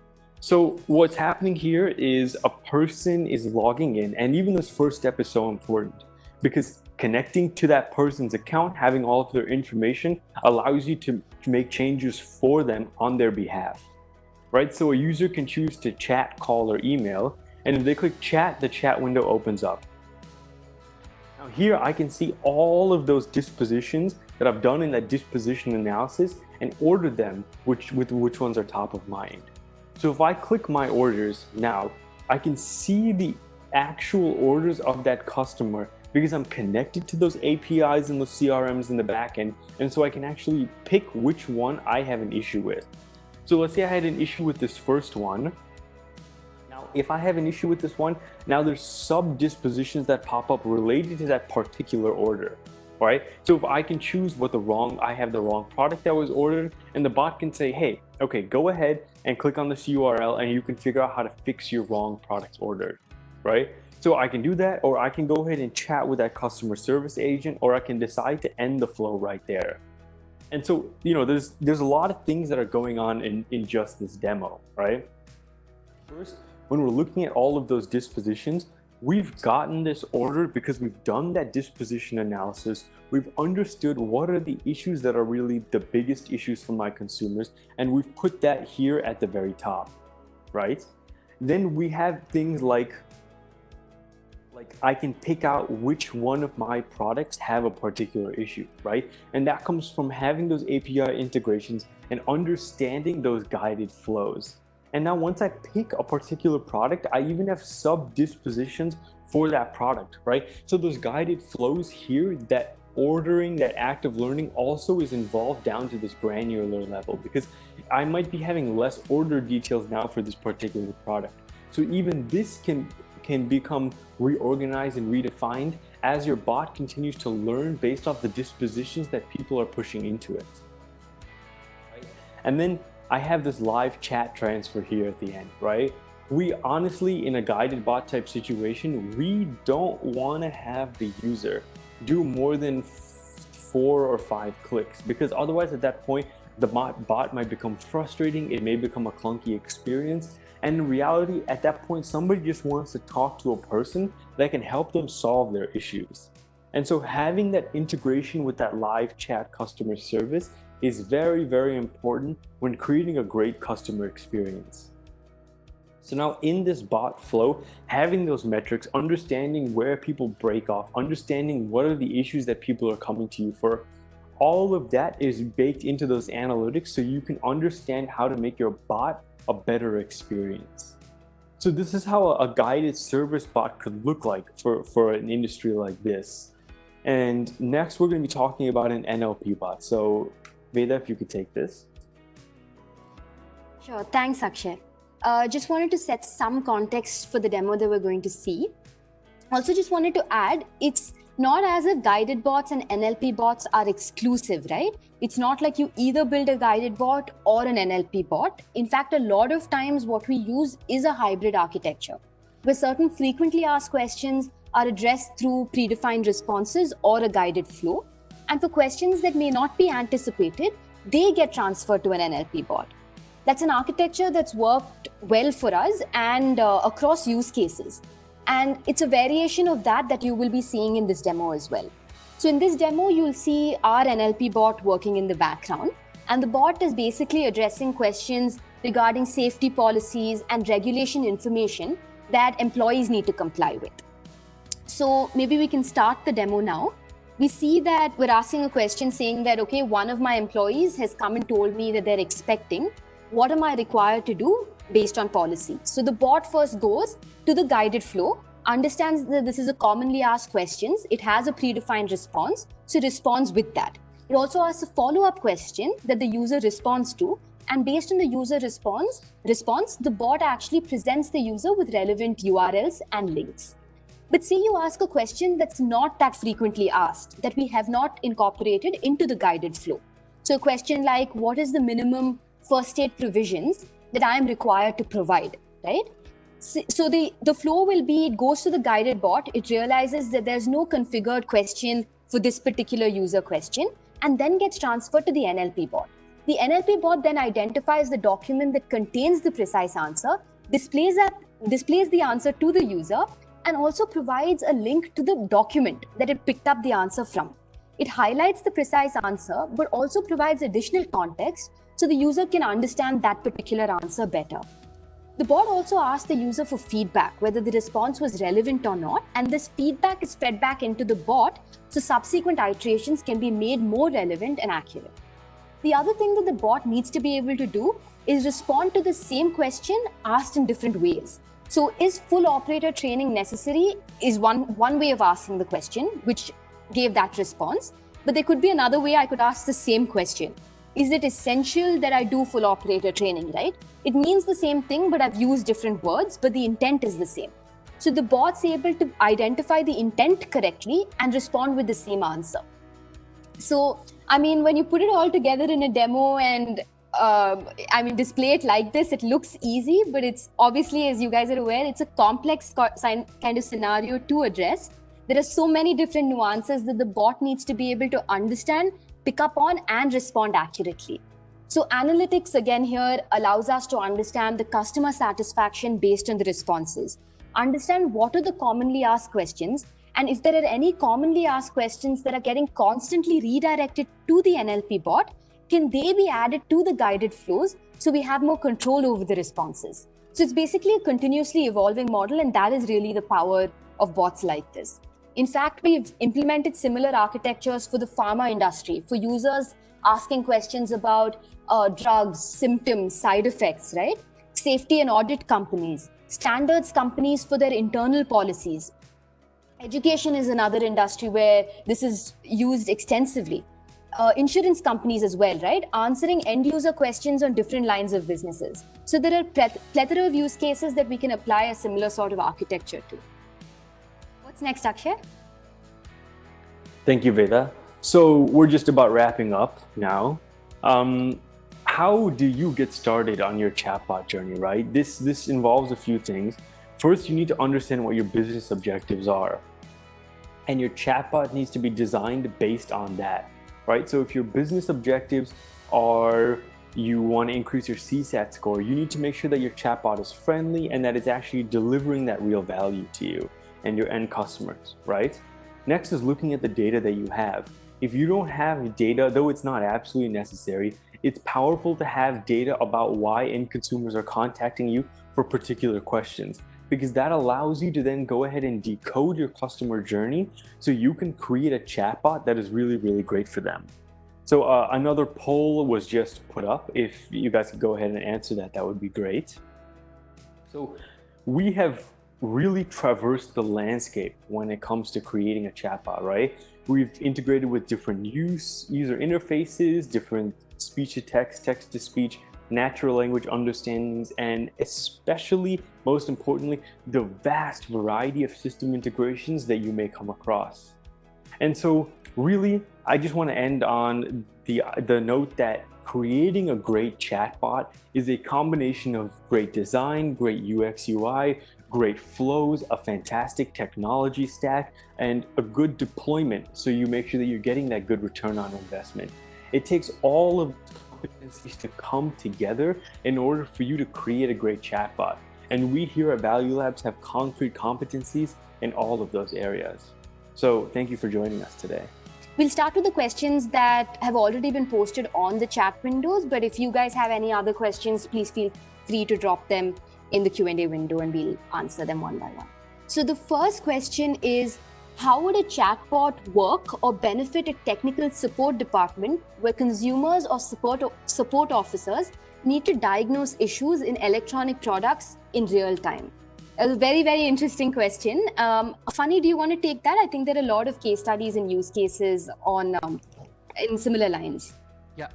So what's happening here is a person is logging in, and even this first step is so important because connecting to that person's account, having all of their information allows you to make changes for them on their behalf, right? So a user can choose to chat, call, or email, and if they click chat, the chat window opens up. Now here I can see all of those dispositions that I've done in that disposition analysis and order them which ones are top of mind. So if I click my orders now, I can see the actual orders of that customer because I'm connected to those APIs and those CRMs in the backend, and so I can actually pick which one I have an issue with. So let's say I had an issue with this first one. Now, if I have an issue with this one, now there's sub-dispositions that pop up related to that particular order, right? So if I can choose I have the wrong product that was ordered, and the bot can say, hey, okay, go ahead and click on this URL and you can figure out how to fix your wrong product ordered, right? So I can do that, or I can go ahead and chat with that customer service agent, or I can decide to end the flow right there. And so, there's a lot of things that are going on in just this demo, right? First, when we're looking at all of those dispositions, we've gotten this ordered because we've done that disposition analysis. We've understood what are the issues that are really the biggest issues for my consumers, and we've put that here at the very top, right? Then we have things like I can pick out which one of my products have a particular issue, right? And that comes from having those API integrations and understanding those guided flows. And now once I pick a particular product, I even have sub-dispositions for that product, right? So those guided flows here, that ordering, that act of learning also is involved down to this granular level, because I might be having less order details now for this particular product. So even this can become reorganized and redefined as your bot continues to learn based off the dispositions that people are pushing into it, right? And then I have this live chat transfer here at the end, right? We honestly, in a guided bot type situation, we don't want to have the user do more than 4 or 5 clicks, because otherwise at that point, the bot might become frustrating. It may become a clunky experience. And in reality, at that point, somebody just wants to talk to a person that can help them solve their issues. And so having that integration with that live chat customer service is very, very important when creating a great customer experience. So now in this bot flow, having those metrics, understanding where people break off, understanding what are the issues that people are coming to you for, all of that is baked into those analytics so you can understand how to make your bot a better experience. So this is how a guided service bot could look like for an industry like this. And next, we're going to be talking about an NLP bot. So Veda, if you could take this. Sure, thanks Akshay. Just wanted to set some context for the demo that we're going to see. Also just wanted to add, it's not as if guided bots and NLP bots are exclusive, right? It's not like you either build a guided bot or an NLP bot. In fact, a lot of times what we use is a hybrid architecture, where certain frequently asked questions are addressed through predefined responses or a guided flow. And for questions that may not be anticipated, they get transferred to an NLP bot. That's an architecture that's worked well for us and across use cases. And it's a variation of that you will be seeing in this demo as well. So in this demo, you'll see our NLP bot working in the background. And the bot is basically addressing questions regarding safety policies and regulation information that employees need to comply with. So maybe we can start the demo now. We see that we're asking a question saying that, okay, one of my employees has come and told me that they're expecting. What am I required to do based on policy? So the bot first goes to the guided flow, understands that this is a commonly asked questions. It has a predefined response, so it responds with that. It also asks a follow-up question that the user responds to, and based on the user response, the bot actually presents the user with relevant URLs and links. But say you ask a question that's not that frequently asked, that we have not incorporated into the guided flow. So a question like, what is the minimum first aid provisions that I am required to provide, right? So the flow will be, it goes to the guided bot, it realizes that there's no configured question for this particular user question, and then gets transferred to the NLP bot. The NLP bot then identifies the document that contains the precise answer, displays the answer to the user, and also provides a link to the document that it picked up the answer from. It highlights the precise answer, but also provides additional context so the user can understand that particular answer better. The bot also asks the user for feedback, whether the response was relevant or not, and this feedback is fed back into the bot so subsequent iterations can be made more relevant and accurate. The other thing that the bot needs to be able to do is respond to the same question asked in different ways. So is full operator training necessary is one way of asking the question, which gave that response. But there could be another way I could ask the same question. is it essential that I do full operator training, right? It means the same thing, but I've used different words, but the intent is the same. So the bot's able to identify the intent correctly and respond with the same answer. So, I mean, when you put it all together in a demo and display it like this, it looks easy, but it's obviously, as you guys are aware, it's a complex kind of scenario to address. There are so many different nuances that the bot needs to be able to understand, pick up on, and respond accurately. So analytics, again, here allows us to understand the customer satisfaction based on the responses, understand what are the commonly asked questions, and if there are any commonly asked questions that are getting constantly redirected to the NLP bot, can they be added to the guided flows so we have more control over the responses? So it's basically a continuously evolving model, and that is really the power of bots like this. In fact, we've implemented similar architectures for the pharma industry, for users asking questions about drugs, symptoms, side effects, right? Safety and audit companies, standards companies for their internal policies. Education is another industry where this is used extensively. Insurance companies as well, right? Answering end user questions on different lines of businesses. So there are plethora of use cases that we can apply a similar sort of architecture to. What's next, Akshay? Thank you, Veda. So we're just about wrapping up now. How do you get started on your chatbot journey, right? This involves a few things. First, you need to understand what your business objectives are. And your chatbot needs to be designed based on that, right? So if your business objectives are you want to increase your CSAT score, you need to make sure that your chatbot is friendly and that it's actually delivering that real value to you and your end customers, right? Next is looking at the data that you have. If you don't have data, though it's not absolutely necessary, it's powerful to have data about why end consumers are contacting you for particular questions, because that allows you to then go ahead and decode your customer journey so you can create a chatbot that is really, really great for them. So another poll was just put up. If you guys could go ahead and answer that, that would be great. So we have really traversed the landscape when it comes to creating a chatbot, right? We've integrated with different user interfaces, different speech to text, text to speech, natural language understandings, and especially, most importantly, the vast variety of system integrations that you may come across. And so really, I just want to end on the note that creating a great chatbot is a combination of great design, great UX UI, great flows, a fantastic technology stack, and a good deployment so you make sure that you're getting that good return on investment. It takes all of the competencies to come together in order for you to create a great chatbot. And we here at ValueLabs have concrete competencies in all of those areas. So thank you for joining us today. We'll start with the questions that have already been posted on the chat windows, but if you guys have any other questions, please feel free to drop them in the Q&A window and we'll answer them one by one. So the first question is, how would a chatbot work or benefit a technical support department where consumers or support officers need to diagnose issues in electronic products in real time? A very, very interesting question. Funny, do you want to take that? I think there are a lot of case studies and use cases on in similar lines. Yeah,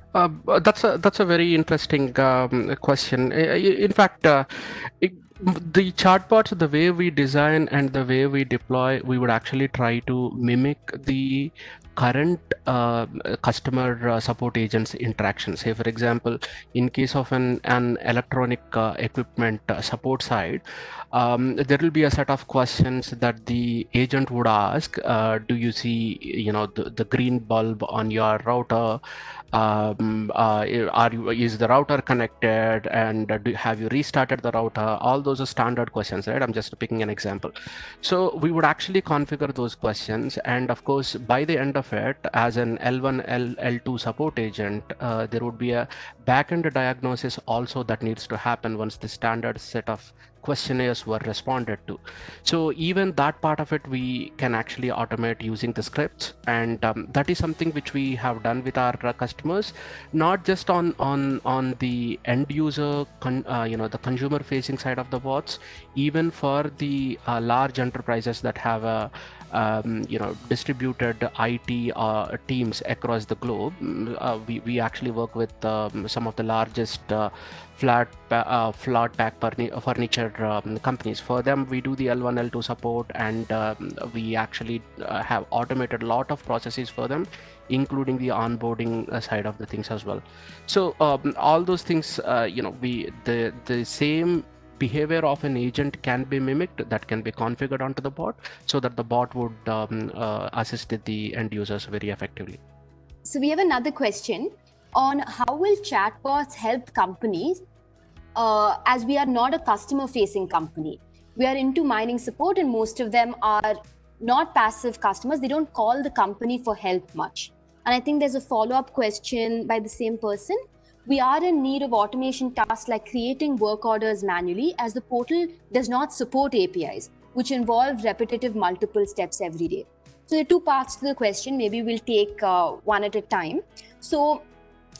that's a very interesting question. In fact, the chatbots, the way we design and the way we deploy, we would actually try to mimic the current customer support agents interaction. Say, for example, in case of an electronic equipment support side, there will be a set of questions that the agent would ask. Do you see, the green bulb on your router? Is the router connected, and have you restarted the router? All those are standard questions, right? I'm just picking an example. So we would actually configure those questions, and of course, by the end of it, as an L1, L2 support agent, there would be a backend diagnosis also that needs to happen once the standard set of questionnaires were responded to. So even that part of it we can actually automate using the scripts, and that is something which we have done with our customers, not just on the end user, the consumer facing side of the bots, even for the large enterprises that have a distributed IT teams across the globe. We actually work with some of the largest flat pack furniture companies. For them, we do the L1, L2 support, and we actually have automated a lot of processes for them, including the onboarding side of the things as well. So all those things, the same behavior of an agent can be mimicked, that can be configured onto the bot, so that the bot would assist the end users very effectively. So we have another question on how will chatbots help companies, as we are not a customer-facing company. We are into mining support, and most of them are not passive customers. They don't call the company for help much. And I think there's a follow-up question by the same person. We are in need of automation tasks like creating work orders manually, as the portal does not support APIs, which involve repetitive multiple steps every day. So there are two parts to the question. Maybe we'll take one at a time. So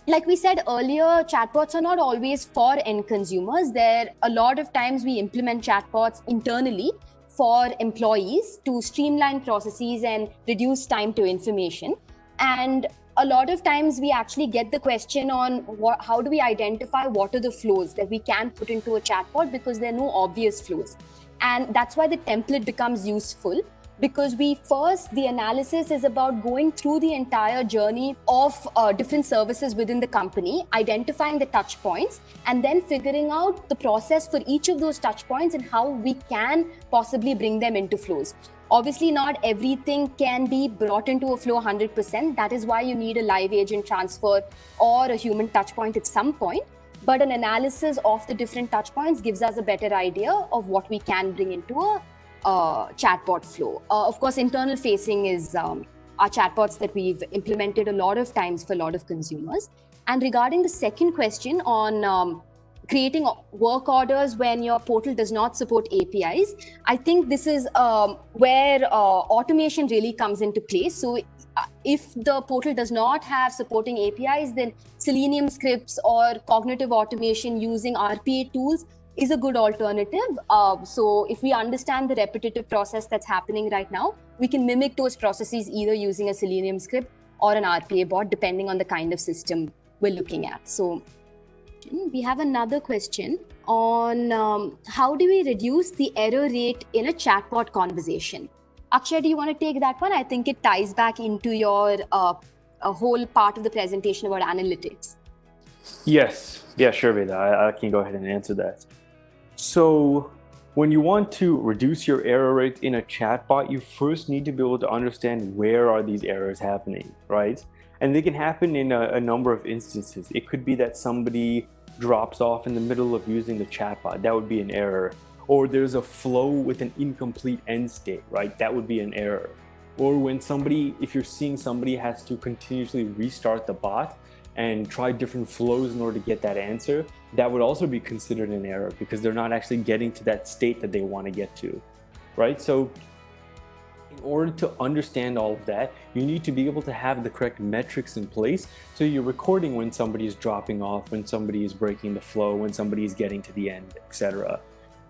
like we said earlier, chatbots are not always for end consumers. A lot of times we implement chatbots internally for employees to streamline processes and reduce time to information. And a lot of times we actually get the question on how do we identify what are the flows that we can put into a chatbot, because there are no obvious flows. And that's why the template becomes useful, because the analysis is about going through the entire journey of different services within the company, identifying the touch points, and then figuring out the process for each of those touch points and how we can possibly bring them into flows. Obviously, not everything can be brought into a flow 100%. That is why you need a live agent transfer or a human touch point at some point. But an analysis of the different touch points gives us a better idea of what we can bring into a chatbot flow. Of course, internal facing is our chatbots that we've implemented a lot of times for a lot of consumers. And regarding the second question on creating work orders when your portal does not support APIs, I think this is where automation really comes into play. So if the portal does not have supporting APIs, then Selenium scripts or cognitive automation using RPA tools is a good alternative. So if we understand the repetitive process that's happening right now, we can mimic those processes either using a Selenium script or an RPA bot, depending on the kind of system we're looking at. So we have another question on how do we reduce the error rate in a chatbot conversation? Akshay, do you want to take that one? I think it ties back into your a whole part of the presentation about analytics. Yes, yeah, sure, Veda. I can go ahead and answer that. So when you want to reduce your error rate in a chatbot, you first need to be able to understand where are these errors happening, right? And they can happen in a number of instances. It could be that somebody drops off in the middle of using the chatbot. That would be an error. Or there's a flow with an incomplete end state, right? That would be an error. Or when if you're seeing somebody has to continuously restart the bot and try different flows in order to get that answer, that would also be considered an error because they're not actually getting to that state that they want to get to, right? So in order to understand all of that, you need to be able to have the correct metrics in place. So you're recording when somebody is dropping off, when somebody is breaking the flow, when somebody is getting to the end, etc.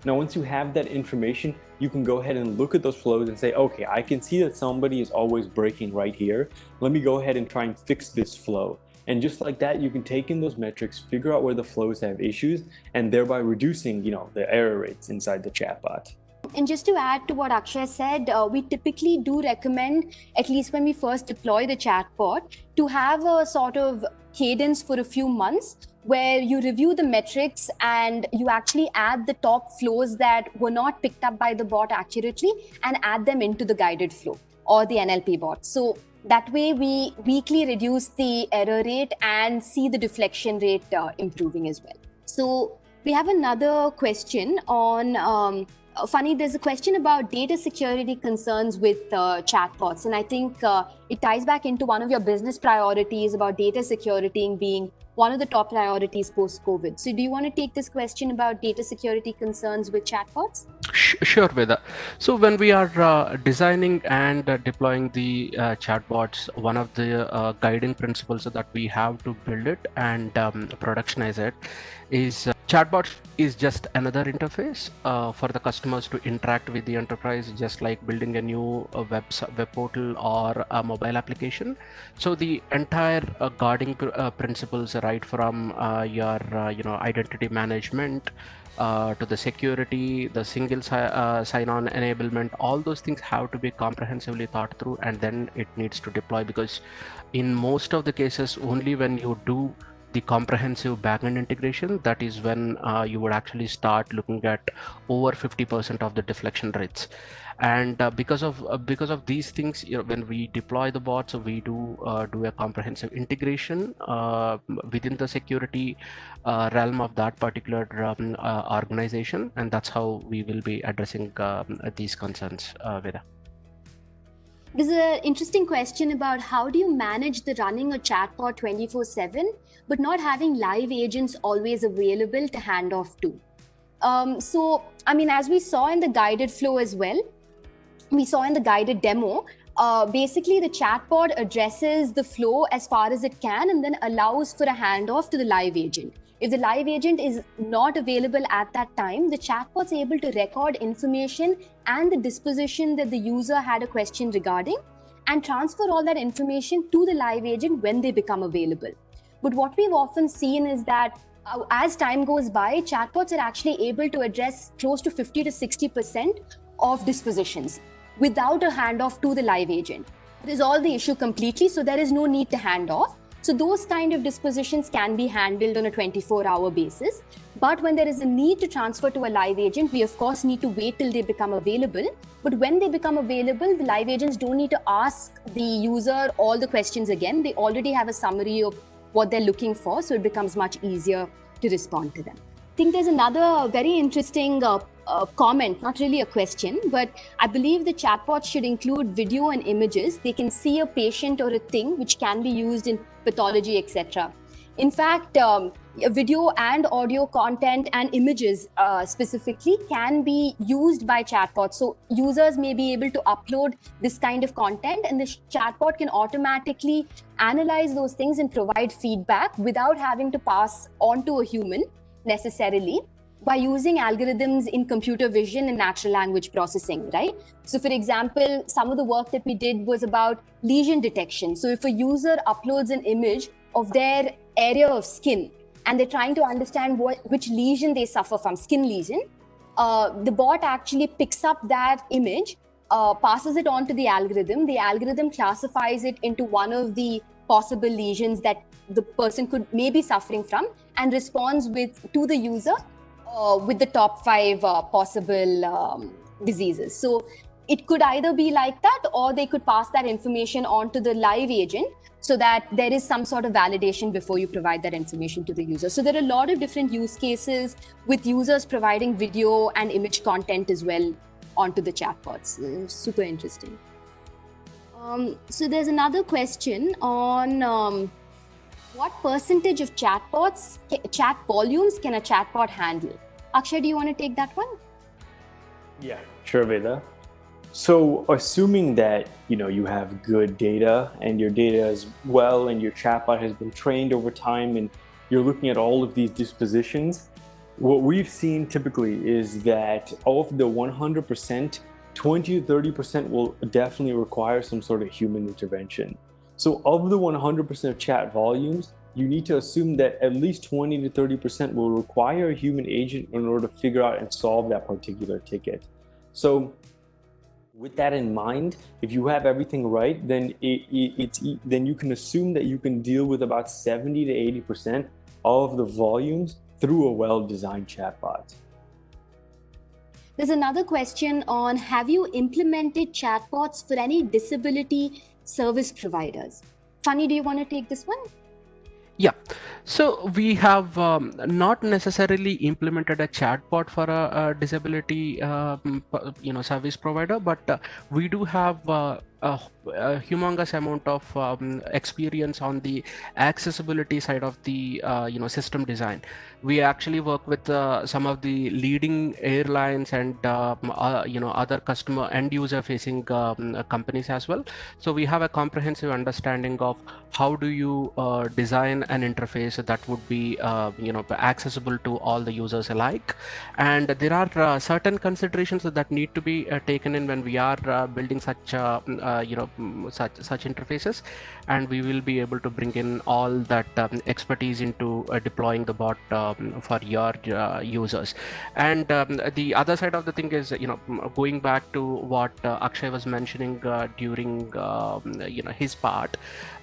Now, once you have that information, you can go ahead and look at those flows and say, okay, I can see that somebody is always breaking right here. Let me go ahead and try and fix this flow. And just like that, you can take in those metrics, figure out where the flows have issues, and thereby reducing, the error rates inside the chatbot. And just to add to what Akshay said, we typically do recommend, at least when we first deploy the chatbot, to have a sort of cadence for a few months where you review the metrics and you actually add the top flows that were not picked up by the bot accurately and add them into the guided flow or the NLP bot. So that way we weekly reduce the error rate and see the deflection rate improving as well. So we have another question on, funny, there's a question about data security concerns with chatbots. And I think it ties back into one of your business priorities about data security being one of the top priorities post-COVID. So do you want to take this question about data security concerns with chatbots? Sure, Veda. So when we are designing and deploying the chatbots, one of the guiding principles that we have to build it and productionize it is Chatbot is just another interface for the customers to interact with the enterprise, just like building a new web portal or a mobile application. So the entire guarding principles, right from your identity management to the security, the single sign-on enablement, all those things have to be comprehensively thought through, and then it needs to deploy, because in most of the cases, only when you do the comprehensive backend integration, that is when you would actually start looking at over 50% of the deflection rates. And because of these things, when we deploy the bots, so we do a comprehensive integration within the security realm of that particular organization, and that's how we will be addressing these concerns, Veda. There's an interesting question about how do you manage the running a chatbot 24/7, but not having live agents always available to hand off to. As we saw in the guided flow as well, we saw in the guided demo, basically the chatbot addresses the flow as far as it can and then allows for a handoff to the live agent. If the live agent is not available at that time, the chatbot's able to record information and the disposition that the user had a question regarding and transfer all that information to the live agent when they become available. But what we've often seen is that as time goes by, chatbots are actually able to address close to 50 to 60% of dispositions without a handoff to the live agent. Resolve the issue completely, so there is no need to hand off. So those kind of dispositions can be handled on a 24-hour basis. But when there is a need to transfer to a live agent, we of course need to wait till they become available. But when they become available, the live agents don't need to ask the user all the questions again. They already have a summary of what they're looking for, so it becomes much easier to respond to them. I think there's another very interesting comment, not really a question, but I believe the chatbot should include video and images. They can see a patient or a thing which can be used in pathology, etc. In fact, video and audio content and images specifically can be used by chatbots. So users may be able to upload this kind of content, and the chatbot can automatically analyze those things and provide feedback without having to pass on to a human necessarily, by using algorithms in computer vision and natural language processing, right? So for example, some of the work that we did was about lesion detection. So if a user uploads an image of their area of skin and they're trying to understand which lesion they suffer from, skin lesion, the bot actually picks up that image, passes it on to the algorithm. The algorithm classifies it into one of the possible lesions that the person could may be suffering from and responds to the user with the top 5 possible diseases. So it could either be like that, or they could pass that information on to the live agent so that there is some sort of validation before you provide that information to the user. So there are a lot of different use cases with users providing video and image content as well onto the chatbots. Super interesting. So there's another question on what percentage of chat volumes can a chatbot handle? Akshay, do you want to take that one? Yeah, sure, Veda. So assuming that you have good data and your data is well and your chatbot has been trained over time and you're looking at all of these dispositions, what we've seen typically is that of the 100%, 20 to 30% will definitely require some sort of human intervention. So of the 100% of chat volumes, you need to assume that at least 20 to 30% will require a human agent in order to figure out and solve that particular ticket. So with that in mind, if you have everything right, then then you can assume that you can deal with about 70 to 80% of the volumes through a well-designed chatbot. There's another question on, have you implemented chatbots for any disability service providers? Funny, do you want to take this one? Yeah, so we have not necessarily implemented a chatbot for a disability service provider, but we do have a humongous amount of experience on the accessibility side of the system design. We actually work with some of the leading airlines and other customer end user facing companies as well. So we have a comprehensive understanding of how do you design an interface that would be accessible to all the users alike. And there are certain considerations that need to be taken in when we are building such such interfaces, and we will be able to bring in all that expertise into deploying the bot for your users. And the other side of the thing is, going back to what Akshay was mentioning during his part.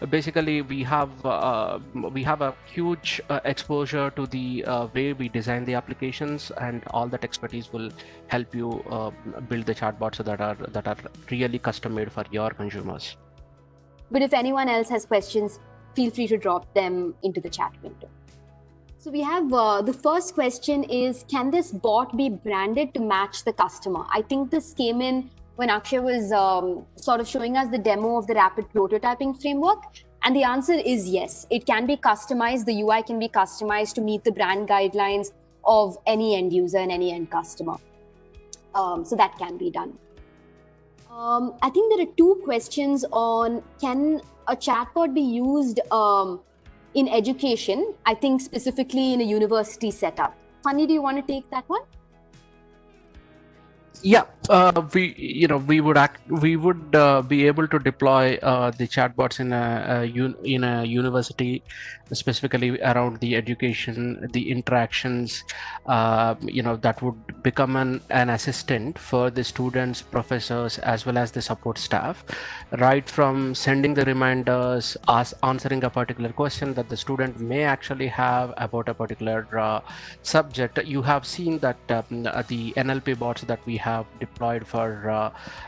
Basically, we have a huge exposure to the way we design the applications, and all that expertise will help you build the chatbots that are really custom made for your consumers. But if anyone else has questions, feel free to drop them into the chat window. So we have the first question is, can this bot be branded to match the customer? I think this came in when Akshay was sort of showing us the demo of the rapid prototyping framework. And the answer is yes, it can be customized. The UI can be customized to meet the brand guidelines of any end user and any end customer. So that can be done. I think there are two questions on, can a chatbot be used in education? I think specifically in a university setup. Funny, do you want to take that one? Yeah, we would be able to deploy the chatbots in a university, specifically around the education, the interactions. That would become an assistant for the students, professors, as well as the support staff, right from sending the reminders, answering a particular question that the student may actually have about a particular subject. You have seen that the NLP bots that we have deployed for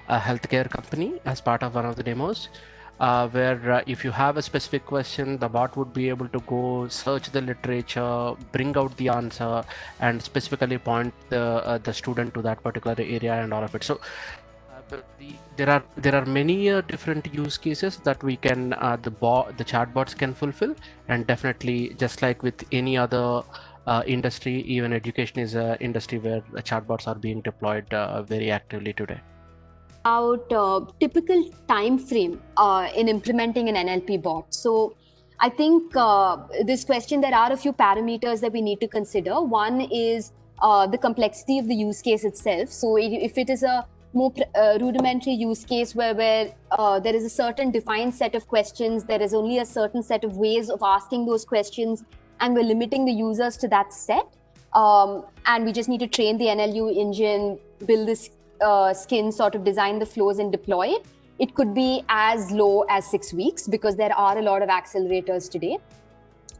a healthcare company as part of one of the demos, where if you have a specific question, the bot would be able to go search the literature, bring out the answer, and specifically point the student to that particular area and all of it. So there are many different use cases that we can the chatbots can fulfill, and definitely, just like with any other industry, even education is an industry where chatbots are being deployed very actively today. About typical time frame in implementing an NLP bot. So I think this question, there are a few parameters that we need to consider. One is the complexity of the use case itself. So if it is a more rudimentary use case where there is a certain defined set of questions, there is only a certain set of ways of asking those questions, and we're limiting the users to that set, and we just need to train the NLU engine, build this skin, sort of design the flows and deploy it. It could be as low as 6 weeks because there are a lot of accelerators today.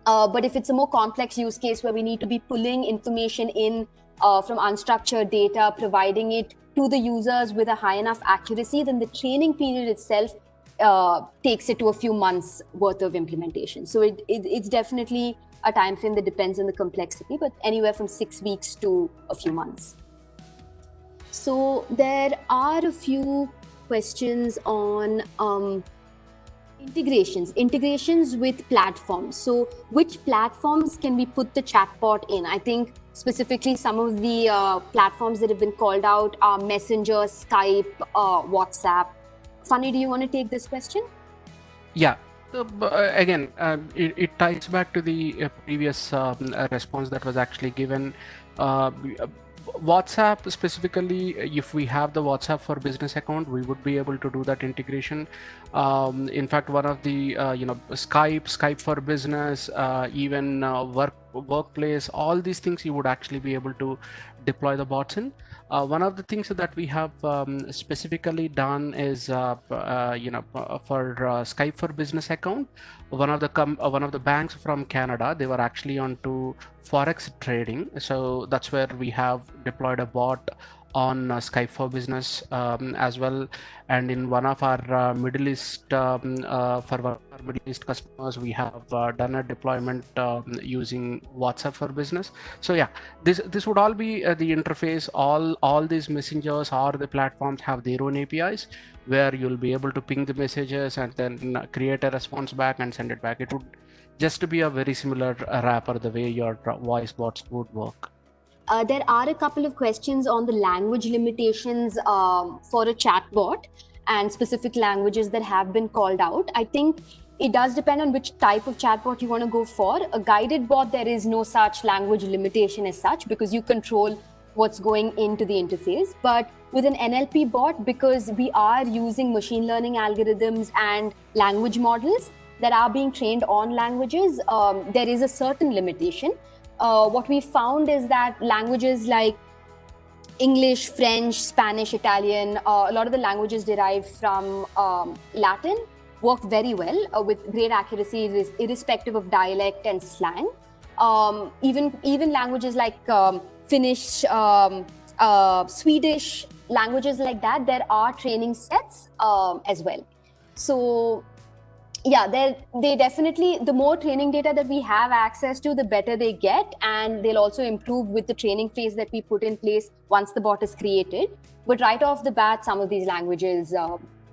But if it's a more complex use case where we need to be pulling information in from unstructured data, providing it to the users with a high enough accuracy, then the training period itself takes it to a few months worth of implementation. So it's definitely a time frame that depends on the complexity, but anywhere from 6 weeks to a few months. So there are a few questions on integrations with platforms. So which platforms can we put the chatbot in? I think specifically some of the platforms that have been called out are Messenger, Skype, WhatsApp. Funny, do you want to take this question? Yeah. Again, it ties back to the previous response that was actually given. WhatsApp specifically, if we have the WhatsApp for business account, we would be able to do that integration. In fact, one of the Skype for business, even workplace, all these things you would actually be able to deploy the bots in. One of the things that we have specifically done is for Skype for business account, one of the banks from Canada, they were actually onto forex trading, so that's where we have deployed a bot on Skype for Business as well. And in one of our Middle East, for one of our Middle East customers, we have done a deployment using WhatsApp for Business. So yeah, this would all be the interface. All these messengers or the platforms have their own APIs where you'll be able to ping the messages and then create a response back and send it back. It would just be a very similar wrapper the way your voice bots would work. There are a couple of questions on the language limitations for a chatbot and specific languages that have been called out. I think it does depend on which type of chatbot you want to go for. A guided bot, there is no such language limitation as such because you control what's going into the interface. But with an NLP bot, because we are using machine learning algorithms and language models that are being trained on languages, there is a certain limitation. What we found is that languages like English, French, Spanish, Italian, a lot of the languages derived from Latin worked very well with great accuracy, irrespective of dialect and slang. Even languages like Finnish, Swedish, languages like that, there are training sets as well. So yeah, they definitely, the more training data that we have access to, the better they get, and they'll also improve with the training phase that we put in place once the bot is created. But right off the bat, some of these languages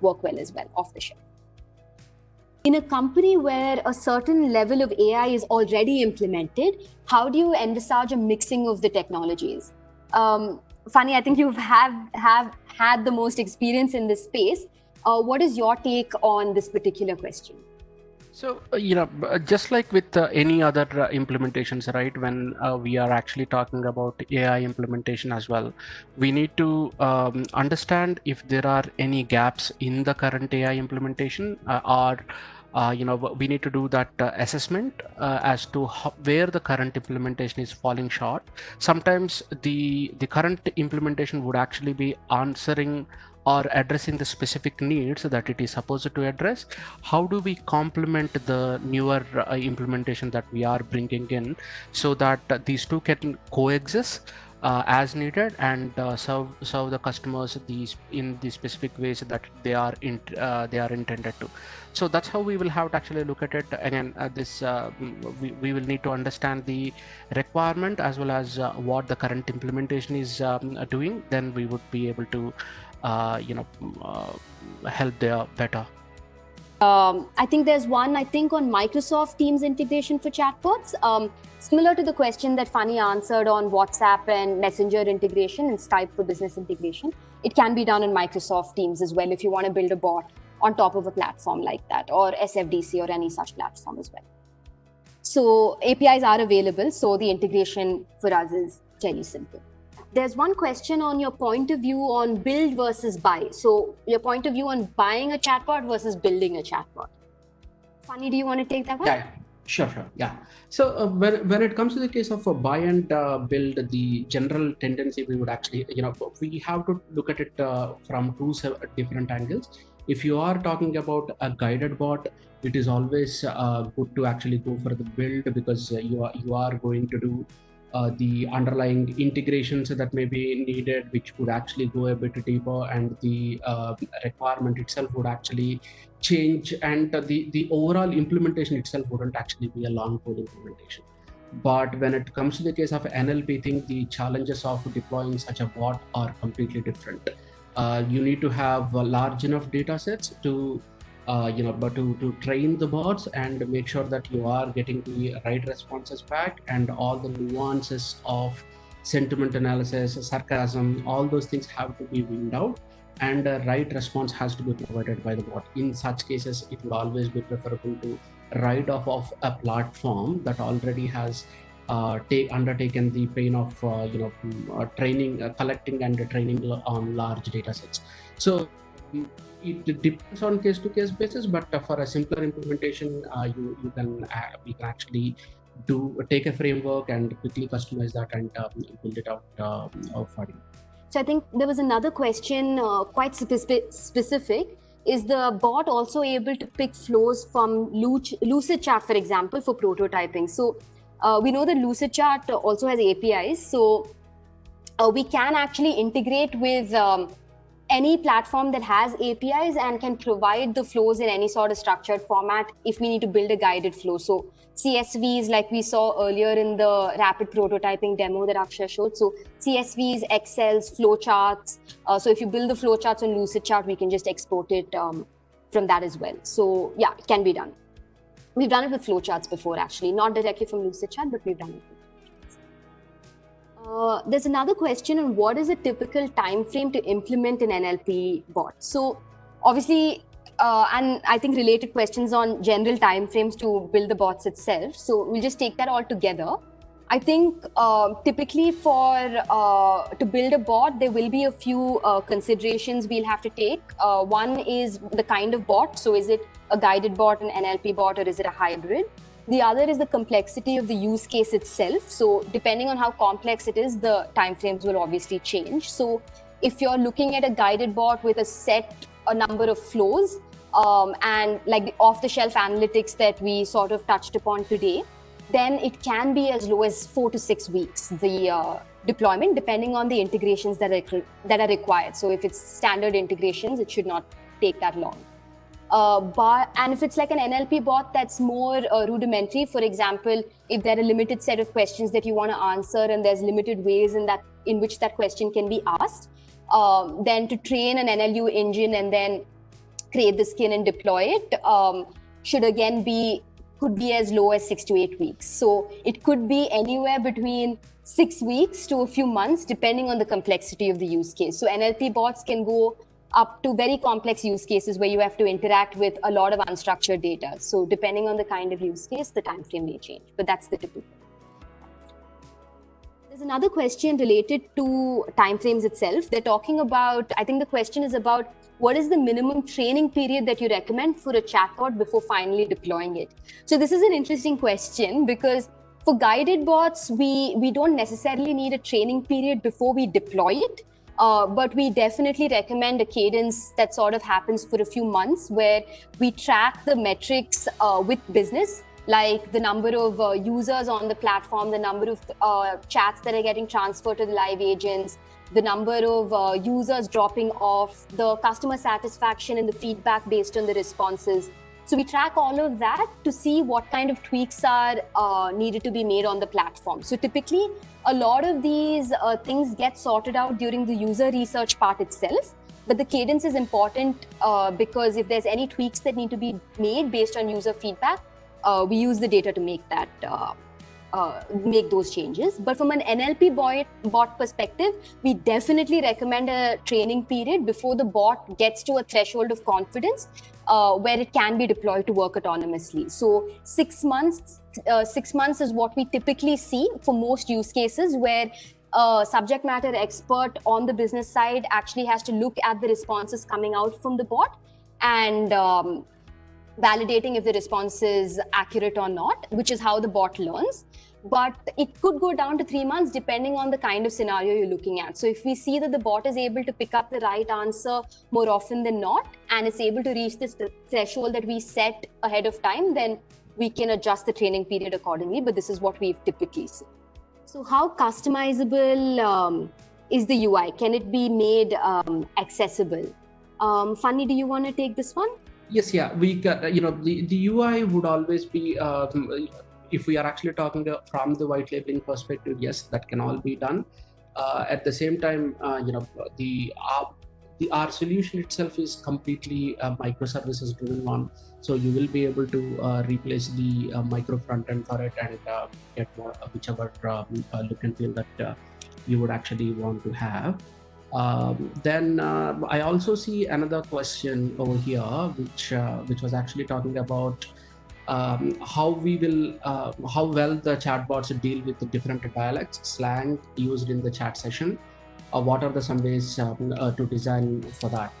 work well as well, off the shelf. In a company where a certain level of AI is already implemented, how do you envisage a mixing of the technologies? Funny, I think you have had the most experience in this space. What is your take on this particular question? So, just like with any other implementations, right, when we are actually talking about AI implementation as well, we need to understand if there are any gaps in the current AI implementation or we need to do that assessment as to where the current implementation is falling short. Sometimes the current implementation would actually be answering or addressing the specific needs that it is supposed to address. How do we complement the newer implementation that we are bringing in so that these two can coexist as needed and serve the customers in the specific ways that they are intended to. So that's how we will have to actually look at it. Again, we will need to understand the requirement as well as what the current implementation is doing. Then we would be able to help there better. I think there's one, on Microsoft Teams integration for chatbots. Similar to the question that Funny answered on WhatsApp and Messenger integration and Skype for Business integration, it can be done in Microsoft Teams as well if you want to build a bot on top of a platform like that, or SFDC or any such platform as well. So APIs are available, so the integration for us is very simple. There's one question on your point of view on build versus buy. So your point of view on buying a chatbot versus building a chatbot. Funny, do you want to take that one? Yeah, sure. Yeah. So when it comes to the case of a buy and build, the general tendency we would actually, we have to look at it from two different angles. If you are talking about a guided bot, it is always good to actually go for the build because you are going to do the underlying integrations that may be needed, which would actually go a bit deeper, and the requirement itself would actually change, and the overall implementation itself wouldn't actually be a long code implementation. But when it comes to the case of NLP, I think the challenges of deploying such a bot are completely different. You need to have large enough data sets to to train the bots and make sure that you are getting the right responses back, and all the nuances of sentiment analysis, sarcasm, all those things have to be weaned out, and the right response has to be provided by the bot. In such cases, it will always be preferable to write off of a platform that already has undertaken the pain of training, collecting and training on large data sets. So it depends on case-to-case basis, but for a simpler implementation, we can actually take a framework and quickly customize that and build it out for you. So I think there was another question quite specific. Is the bot also able to pick flows from Lucidchart, for example, for prototyping? So we know that Lucidchart also has APIs. So we can actually integrate with any platform that has APIs and can provide the flows in any sort of structured format if we need to build a guided flow. So CSVs, like we saw earlier in the rapid prototyping demo that Akshay showed. So CSVs, Excels, flowcharts. So if you build the flowcharts on Lucidchart, we can just export it from that as well. So yeah, it can be done. We've done it with flowcharts before, actually, not directly from Lucidchart, but we've done it. There's another question on what is a typical time frame to implement an NLP bot. So obviously, and I think related questions on general time frames to build the bots itself. So we'll just take that all together. I think typically to build a bot, there will be a few considerations we'll have to take. One is the kind of bot. So is it a guided bot, an NLP bot, or is it a hybrid? The other is the complexity of the use case itself. So depending on how complex it is, the timeframes will obviously change. So if you're looking at a guided bot with a number of flows, and like the off-the-shelf analytics that we sort of touched upon today, then it can be as low as 4 to 6 weeks, the deployment, depending on the integrations that are required. So if it's standard integrations, it should not take that long. And if it's like an NLP bot that's more rudimentary, for example, if there are a limited set of questions that you want to answer and there's limited ways in which that question can be asked, then to train an NLU engine and then create the skin and deploy it could be as low as 6 to 8 weeks. So it could be anywhere between 6 weeks to a few months, depending on the complexity of the use case. So NLP bots can go up to very complex use cases where you have to interact with a lot of unstructured data. So depending on the kind of use case, the time frame may change, but that's the typical. There's another question related to timeframes itself. They're talking about, I think the question is about what is the minimum training period that you recommend for a chatbot before finally deploying it? So this is an interesting question because for guided bots, we don't necessarily need a training period before we deploy it. But we definitely recommend a cadence that sort of happens for a few months where we track the metrics with business, like the number of users on the platform, the number of chats that are getting transferred to the live agents, the number of users dropping off, the customer satisfaction and the feedback based on the responses. So we track all of that to see what kind of tweaks are needed to be made on the platform. So typically, a lot of these things get sorted out during the user research part itself. But the cadence is important because if there's any tweaks that need to be made based on user feedback, we use the data to make that make those changes. But from an NLP bot perspective, we definitely recommend a training period before the bot gets to a threshold of confidence where it can be deployed to work autonomously. So 6 months is what we typically see for most use cases where a subject matter expert on the business side actually has to look at the responses coming out from the bot and validating if the response is accurate or not, which is how the bot learns. But it could go down to 3 months depending on the kind of scenario you're looking at. So if we see that the bot is able to pick up the right answer more often than not, and it's able to reach this threshold that we set ahead of time, then we can adjust the training period accordingly. But this is what we've typically seen. So how customizable is the UI? Can it be made accessible? Funny, do you want to take this one? Yes, yeah. We got, the UI would always be, if we are actually talking from the white labeling perspective, yes, that can all be done. At the same time, our solution itself is completely microservices driven one. So you will be able to replace the micro front end for it and get more whichever look and feel that you would actually want to have. Then I also see another question over here, which was actually talking about how well the chatbots deal with the different dialects, slang used in the chat session. What are some ways to design for that?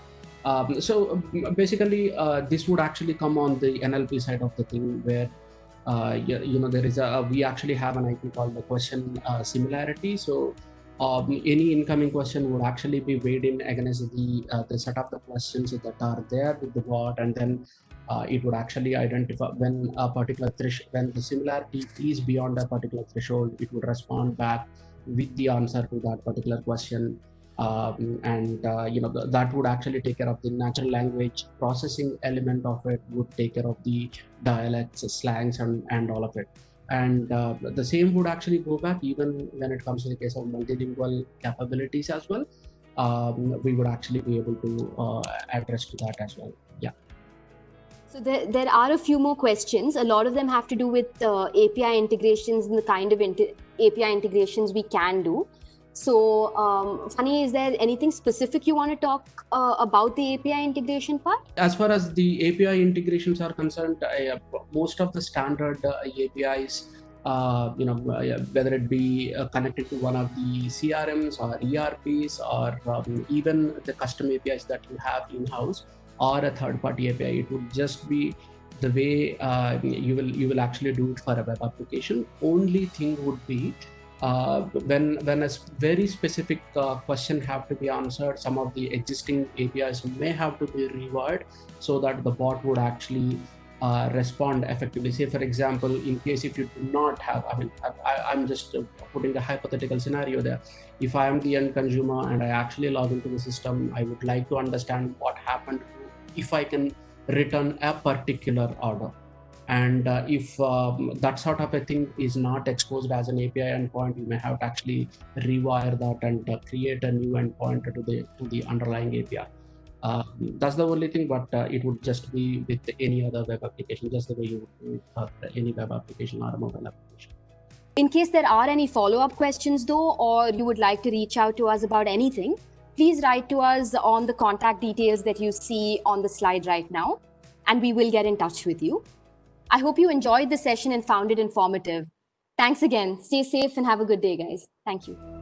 So basically, this would actually come on the NLP side of the thing, where there is we actually have an item called the question similarity. So any incoming question would actually be weighed in against the set of the questions that are there with the bot, and then it would actually identify when a particular when the similarity is beyond a particular threshold, it would respond back with the answer to that particular question. That would actually take care of the natural language processing element of it, would take care of the dialects, slangs, and all of it. And the same would actually go back even when it comes to the case of multilingual capabilities as well. We would actually be able to address to that as well. Yeah. So there are a few more questions. A lot of them have to do with API integrations and the kind of API integrations we can do. So, Funny, is there anything specific you want to talk about the API integration part? As far as the API integrations are concerned, most of the standard APIs, whether it be connected to one of the CRMs or ERPs or even the custom APIs that you have in-house or a third-party API, it would just be the way you will actually do it for a web application. Only thing would be when a very specific question have to be answered, some of the existing APIs may have to be rewired so that the bot would actually respond effectively. Say, for example, in case if you do not have, I'm just putting a hypothetical scenario there. If I am the end consumer and I actually log into the system, I would like to understand what happened if I can return a particular order. And if that sort of a thing is not exposed as an API endpoint, you may have to actually rewire that and create a new endpoint to the underlying API. That's the only thing, but it would just be with any other web application, just the way you would do it for any web application or a mobile application. In case there are any follow-up questions though, or you would like to reach out to us about anything, please write to us on the contact details that you see on the slide right now, and we will get in touch with you. I hope you enjoyed the session and found it informative. Thanks again. Stay safe and have a good day, guys. Thank you.